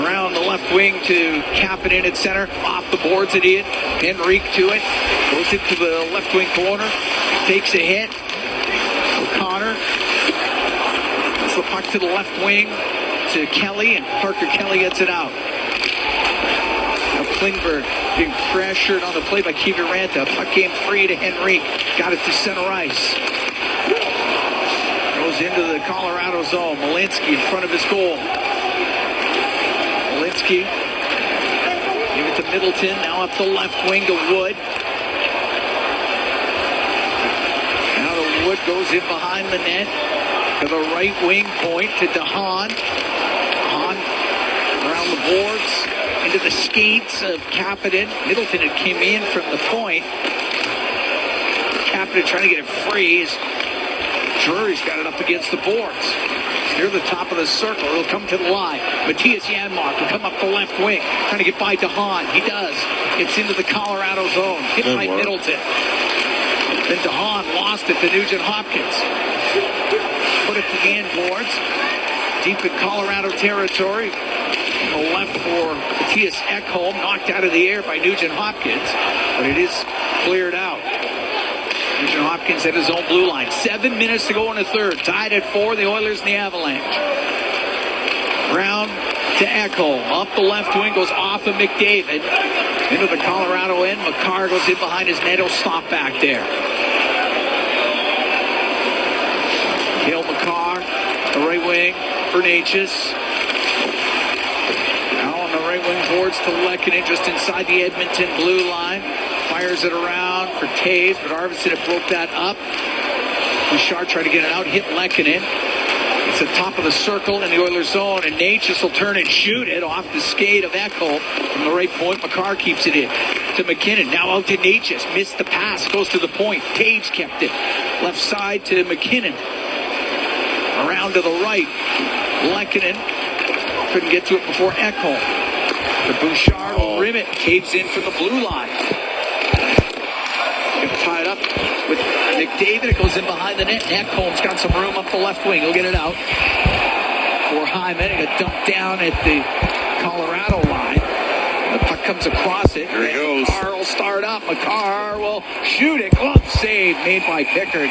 around the left wing to cap it in at center. Off the boards it in. Henrique to it. Goes into the left wing corner. Takes a hit. O'Connor. That's the puck to the left wing to Kelly, and Parker Kelly gets it out. Now Klingberg being pressured on the play by Kiviranta. Puck came free to Henrique. Got it to center ice. Goes into the Colorado zone. Malinsky in front of his goal. Malinsky. Give it to Middleton. Now up the left wing to Wood. Now the Wood goes in behind the net. To the right wing point to DeHaan. DeHaan around on the boards, into the skates of Kapanen. Middleton had came in from the point. Kapanen trying to get it free. Drury's got it up against the boards. Near the top of the circle. He'll come to the line. Matthias Janmark will come up the left wing. Trying to get by DeHaan. He does. Gets into the Colorado zone. Hit by Middleton. Then DeHaan lost it to Nugent Hopkins. Put it to the end boards. Deep in Colorado territory. On the left for Matthias Ekholm. Knocked out of the air by Nugent Hopkins. But it is cleared out. Nugent Hopkins at his own blue line. 7 minutes to go in the third. Tied at 4, the Oilers and the Avalanche. Brown to Ekholm. Up the left wing, goes off of McDavid. Into the Colorado end. McCarr goes in behind his net. He'll stop back there. Cale Makar, the right wing for Natchez. Now on the right wing boards to Lehkonen, just inside the Edmonton blue line. Fires it around for Taves, but Arvidsson had broke that up. Bouchard tried to get it out, hit Lehkonen. It's the top of the circle in the Oilers zone, and Natchez will turn and shoot it off the skate of Ekholm from the right point. Makar keeps it in to McKinnon. Now out to Natchez. Missed the pass. Goes to the point. Taves kept it. Left side to McKinnon. Around to the right. Lehkonen couldn't get to it before Ekholm. The Bouchard will rim it. Taves in from the blue line. Tied up with McDavid. It goes in behind the net. Ekholm's got some room up the left wing. He'll get it out for Hyman. It got dumped down at the Colorado line. The puck comes across it. There he goes. Makar will start up. Makar will shoot it. Glove save made by Pickard.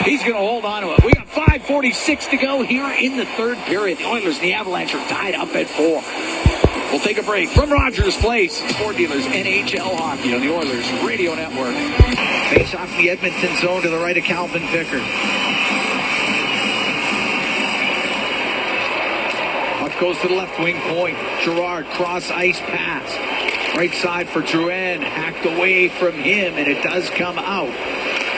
He's going to hold on to it. We got 5:46 to go here in the third period. The Oilers and the Avalanche are tied up at 4. We'll take a break from Rogers Place. Sport Dealers NHL Hockey on the Oilers Radio Network. Face off the Edmonton zone to the right of Calvin Pickard. Puck goes to the left wing point. Girard cross ice pass. Right side for Drouin. Hacked away from him, and it does come out.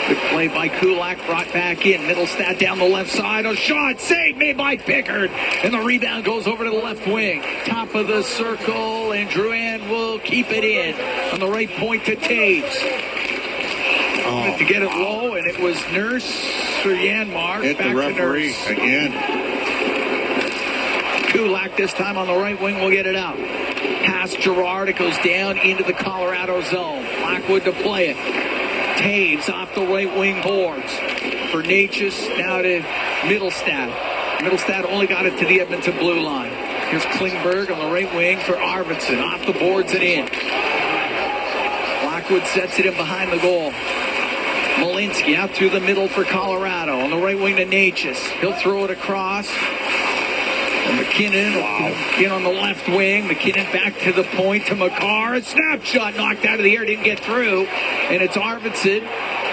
Good play by Kulak, brought back in. Middlestat down the left side. A shot, save made by Pickard. And the rebound goes over to the left wing. Top of the circle, and Drouin will keep it in. On the right point to Taves. To get it low, and it was Nurse for Janmark. Hit back the referee to Nurse. again. Kulak this time on the right wing will get it out. Past Girard, it goes down into the Colorado zone. Blackwood to play it. Taves off the right wing boards for Natchez, now to Middlestat. Middlestat only got it to the Edmonton blue line. Here's Klingberg on the right wing for Arvidsson, off the boards and in. Blackwood sets it in behind the goal. Malinsky out through the middle for Colorado. On the right wing to Natchez. He'll throw it across. And McKinnon in on the left wing. McKinnon back to the point to Makar. A snapshot knocked out of the air. Didn't get through. And it's Arvidsson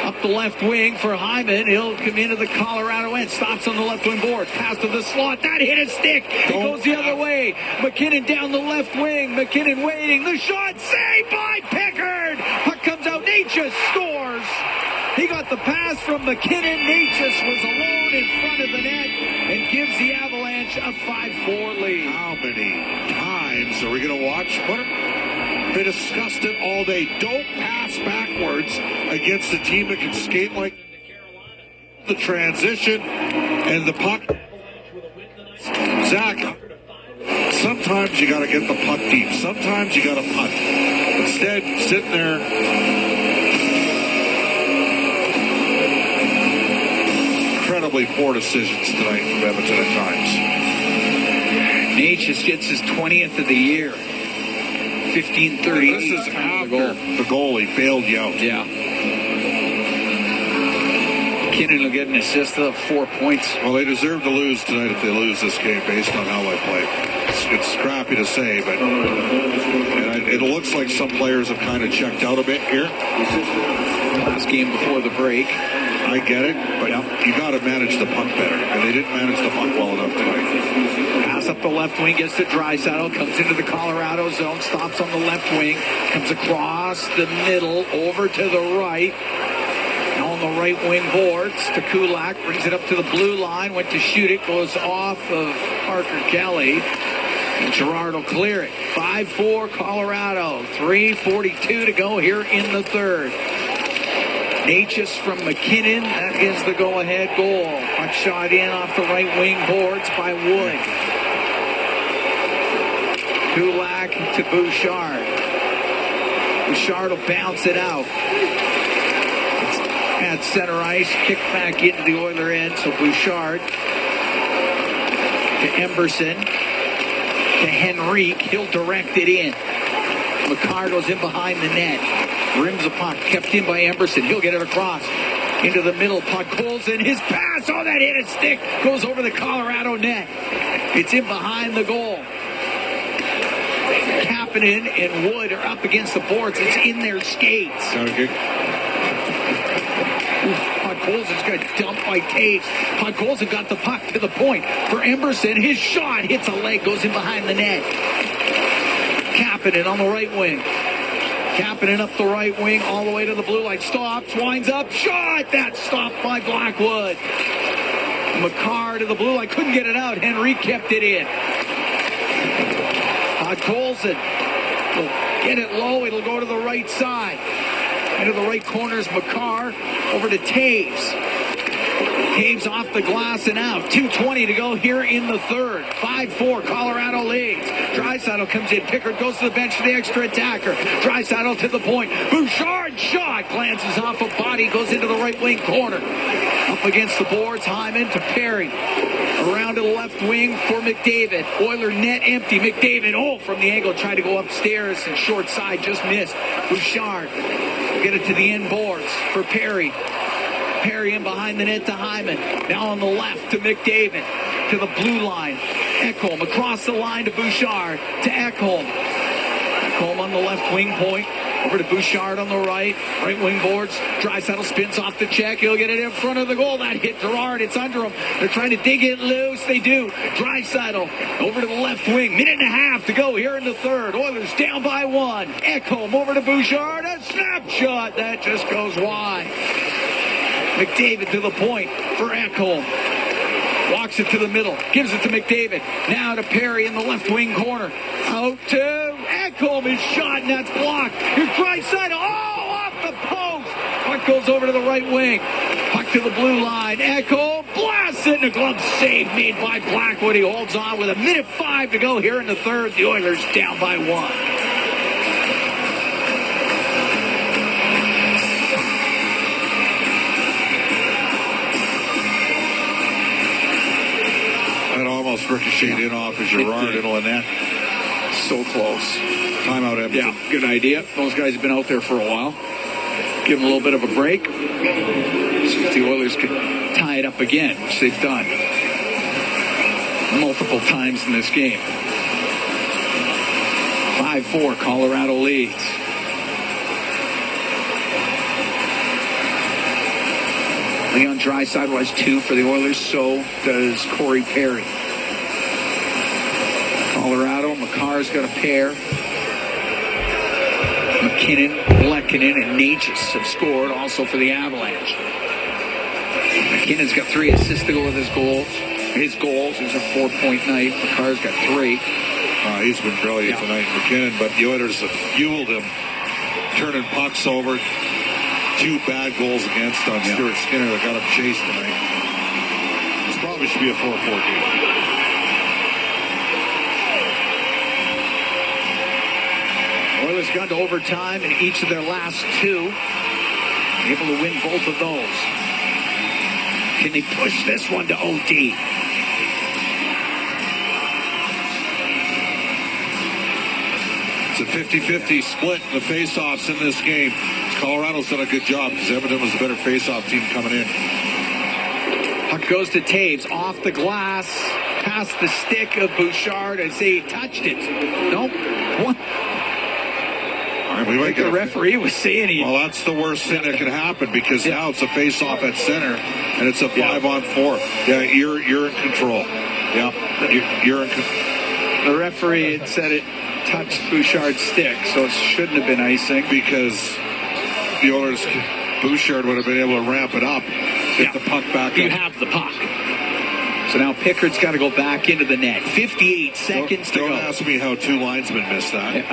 up the left wing for Hyman. He'll come into the Colorado end. Stops on the left wing board. Pass to the slot. That hit a stick. It goes the other way. McKinnon down the left wing. McKinnon waiting. The shot saved by Pickard. Puck comes out. Natchez scores. He got the pass from McKinnon. Natchez was alone in front of the net and gives the Avalanche a 5-4 lead. How many times are we going to watch? They discussed it all day. Don't pass backwards against a team that can skate like the transition and the puck. Zach, sometimes you got to get the puck deep. Sometimes you got to punt. Instead, sitting there. Incredibly poor decisions tonight from Edmonton at times. Natchez gets his 20th of the year. 15-30. This is after the goalie bailed you out. Yeah. McKinnon will get an assist of 4 points. Well, they deserve to lose tonight if they lose this game based on how they played. It's scrappy to say, but it looks like some players have kind of checked out a bit here. Last game before the break. I get it, but you got to manage the puck better, and they didn't manage the puck well enough tonight. Pass up the left wing, gets to Draisaitl, comes into the Colorado zone, stops on the left wing, comes across the middle, over to the right. On the right wing boards to Kulak, brings it up to the blue line, went to shoot it, goes off of Parker Kelly. Girard will clear it. 5-4 Colorado. 3:42 to go here in the third. Natchez from McKinnon. That is the go-ahead goal. Puck shot in off the right wing boards by Wood. Kulak to Bouchard. Bouchard will bounce it out. At center ice, kick back into the Oiler end. So Bouchard to Emberson to Henrique. He'll direct it in. McCarr goes in behind the net. Rims the puck, kept in by Emberson. He'll get it across into the middle. Puck pulls in his pass. Oh, that hit a stick. Goes over the Colorado net. It's in behind the goal. Kapanen and Wood are up against the boards. It's in their skates. Okay. Podkolzin's got dumped by Taves. Podkolzin got the puck to the point for Emberson. His shot hits a leg, goes in behind the net. Kapanen on the right wing. Kapanen up the right wing all the way to the blue line. Stops, winds up, shot! That's stopped by Blackwood. McCarr to the blue line. Couldn't get it out. Henry kept it in. Podkolzin will get it low. It'll go to the right side. Into the right corner is McCarr. Over to Taves. Taves off the glass and out. 2:20 to go here in the third. 5-4, Colorado leads. Draisaitl comes in. Pickard goes to the bench for the extra attacker. Draisaitl to the point. Bouchard shot. Glances off a body. Goes into the right wing corner. Up against the boards. Hyman to Perry. Around to the left wing for McDavid. Oiler net empty. McDavid, from the angle. Tried to go upstairs and short side. Just missed. Bouchard get it to the end boards for Perry. Perry in behind the net to Hyman. Now on the left to McDavid. To the blue line. Ekholm across the line to Bouchard. To Ekholm. Ekholm on the left wing point. Over to Bouchard on the right. Right wing boards. Draisaitl spins off the check. He'll get it in front of the goal. That hit Girard. It's under him. They're trying to dig it loose. They do. Draisaitl over to the left wing. Minute and a half to go here in the third. Oilers down by one. Ekholm over to Bouchard. A snapshot. That just goes wide. McDavid to the point for Ekholm. Walks it to the middle. Gives it to McDavid. Now to Perry in the left wing corner. Out to Ekholm. His shot, and that's blocked. Here's Draisaitl. Off the post. Puck goes over to the right wing. Puck to the blue line. Ekholm blasts it. And a glove save made by Blackwood. He holds on with 1:05 to go here in the third. The Oilers down by one. Almost ricocheted in off of Girard and Lynette. So close. Timeout, Edmonton. Yeah, good idea. Those guys have been out there for a while. Give them a little bit of a break. See if the Oilers can tie it up again, which they've done multiple times in this game. 5-4, Colorado leads. Leon Draisaitl has 2 for the Oilers. So does Corey Perry. Colorado, McCarr's got a pair. McKinnon, Lehkonen, and Natchez have scored also for the Avalanche. McKinnon's got 3 assists to go with his goals. His a 4-point night. McCarr's got 3. He's been brilliant tonight, McKinnon, but the Oilers have fueled him, turning pucks over. 2 bad goals against on Stuart Skinner that got him chased tonight. This probably should be a 4-4 game. Oilers gone to overtime in each of their last 2. Able to win both of those. Can they push this one to OT? It's a 50-50 split in the face-offs in this game. Colorado's done a good job because Edmonton was a better face-off team coming in. Puck goes to Taves. Off the glass. Past the stick of Bouchard. I'd say he touched it. Nope. What? We might get the referee was saying well, that's the worst thing that could happen because now it's a face-off at center and it's a 5-on-4. Yeah, you're in control. Yeah, you're in control. The referee had said it touched Bouchard's stick, so it shouldn't have been icing because the Oilers, Bouchard would have been able to ramp it up, get the puck back. You have the puck. So now Pickard's got to go back into the net. 58 seconds to go. Don't ask me how two linesmen missed that. Yeah.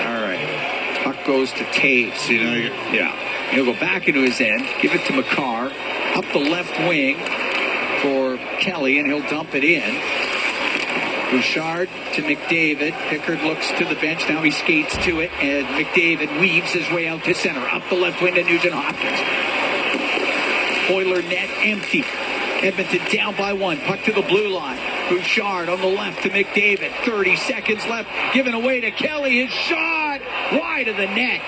All right. Puck goes to Taves. See, now Yeah. He'll go back into his end, give it to McCarr, up the left wing for Kelly, and he'll dump it in. Bouchard to McDavid. Pickard looks to the bench. Now he skates to it, and McDavid weaves his way out to center. Up the left wing to Nugent Hopkins. Oiler net empty. Edmonton down by one. Puck to the blue line. Bouchard on the left to McDavid. 30 seconds left. Given away to Kelly. His shot wide of the net.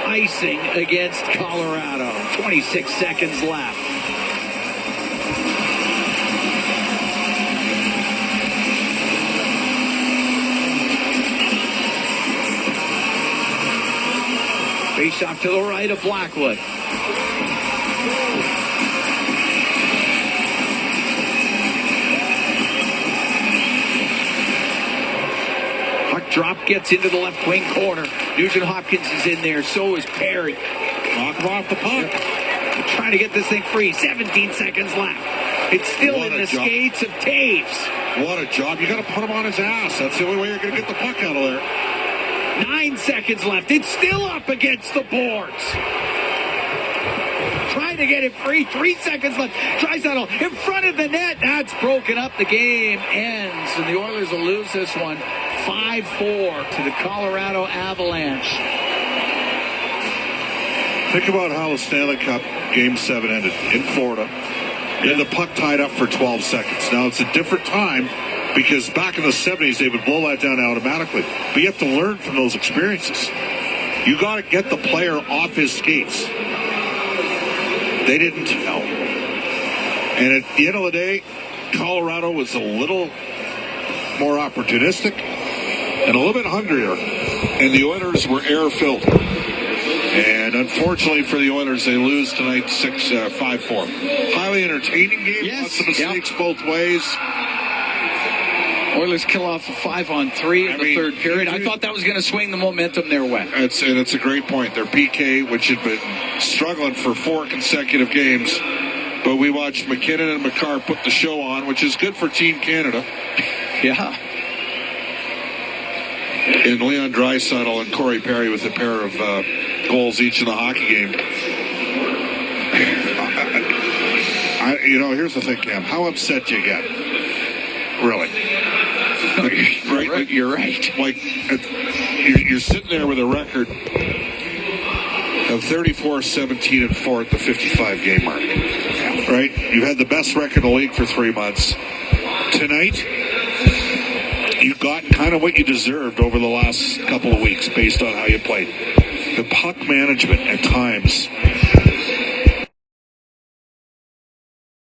Icing against Colorado. 26 seconds left. Face off to the right of Blackwood. Puck drop gets into the left wing corner. Nugent Hopkins is in there. So is Perry. knock him off the puck. They're trying to get this thing free. 17 seconds left. It's still in the skates of Taves. What a job. You got to put him on his ass. That's the only way you're going to get the puck out of there. 9 seconds left. It's still up against the boards. Trying to get it free. 3 seconds left. Draisaitl in front of the net. That's broken up. The game ends. And the Oilers will lose this one 5-4 to the Colorado Avalanche. Think about how the Stanley Cup Game 7 ended in Florida. And the puck tied up for 12 seconds. Now, it's a different time because back in the 70s, they would blow that down automatically. But you have to learn from those experiences. You got to get the player off his skates. They didn't know. And at the end of the day, Colorado was a little more opportunistic and a little bit hungrier. And the Oilers were air-filled. And unfortunately for the Oilers, they lose tonight 5-4. Highly entertaining game. Yes. Lots of mistakes both ways. Oilers kill off a 5-on-3 in the third period. I thought that was going to swing the momentum their way. It's a great point. Their PK, which had been struggling for 4 consecutive games, but we watched McKinnon and McCarr put the show on, which is good for Team Canada. Yeah. And Leon Draisaitl and Corey Perry with a pair of goals each in the hockey game. Here's the thing, Cam. How upset do you get? Really? Right? You're right. Like, you're sitting there with a record of 34-17-4 at the 55-game mark. Right? You've had the best record in the league for 3 months. Tonight, you got kind of what you deserved over the last couple of weeks based on how you played. The puck management at times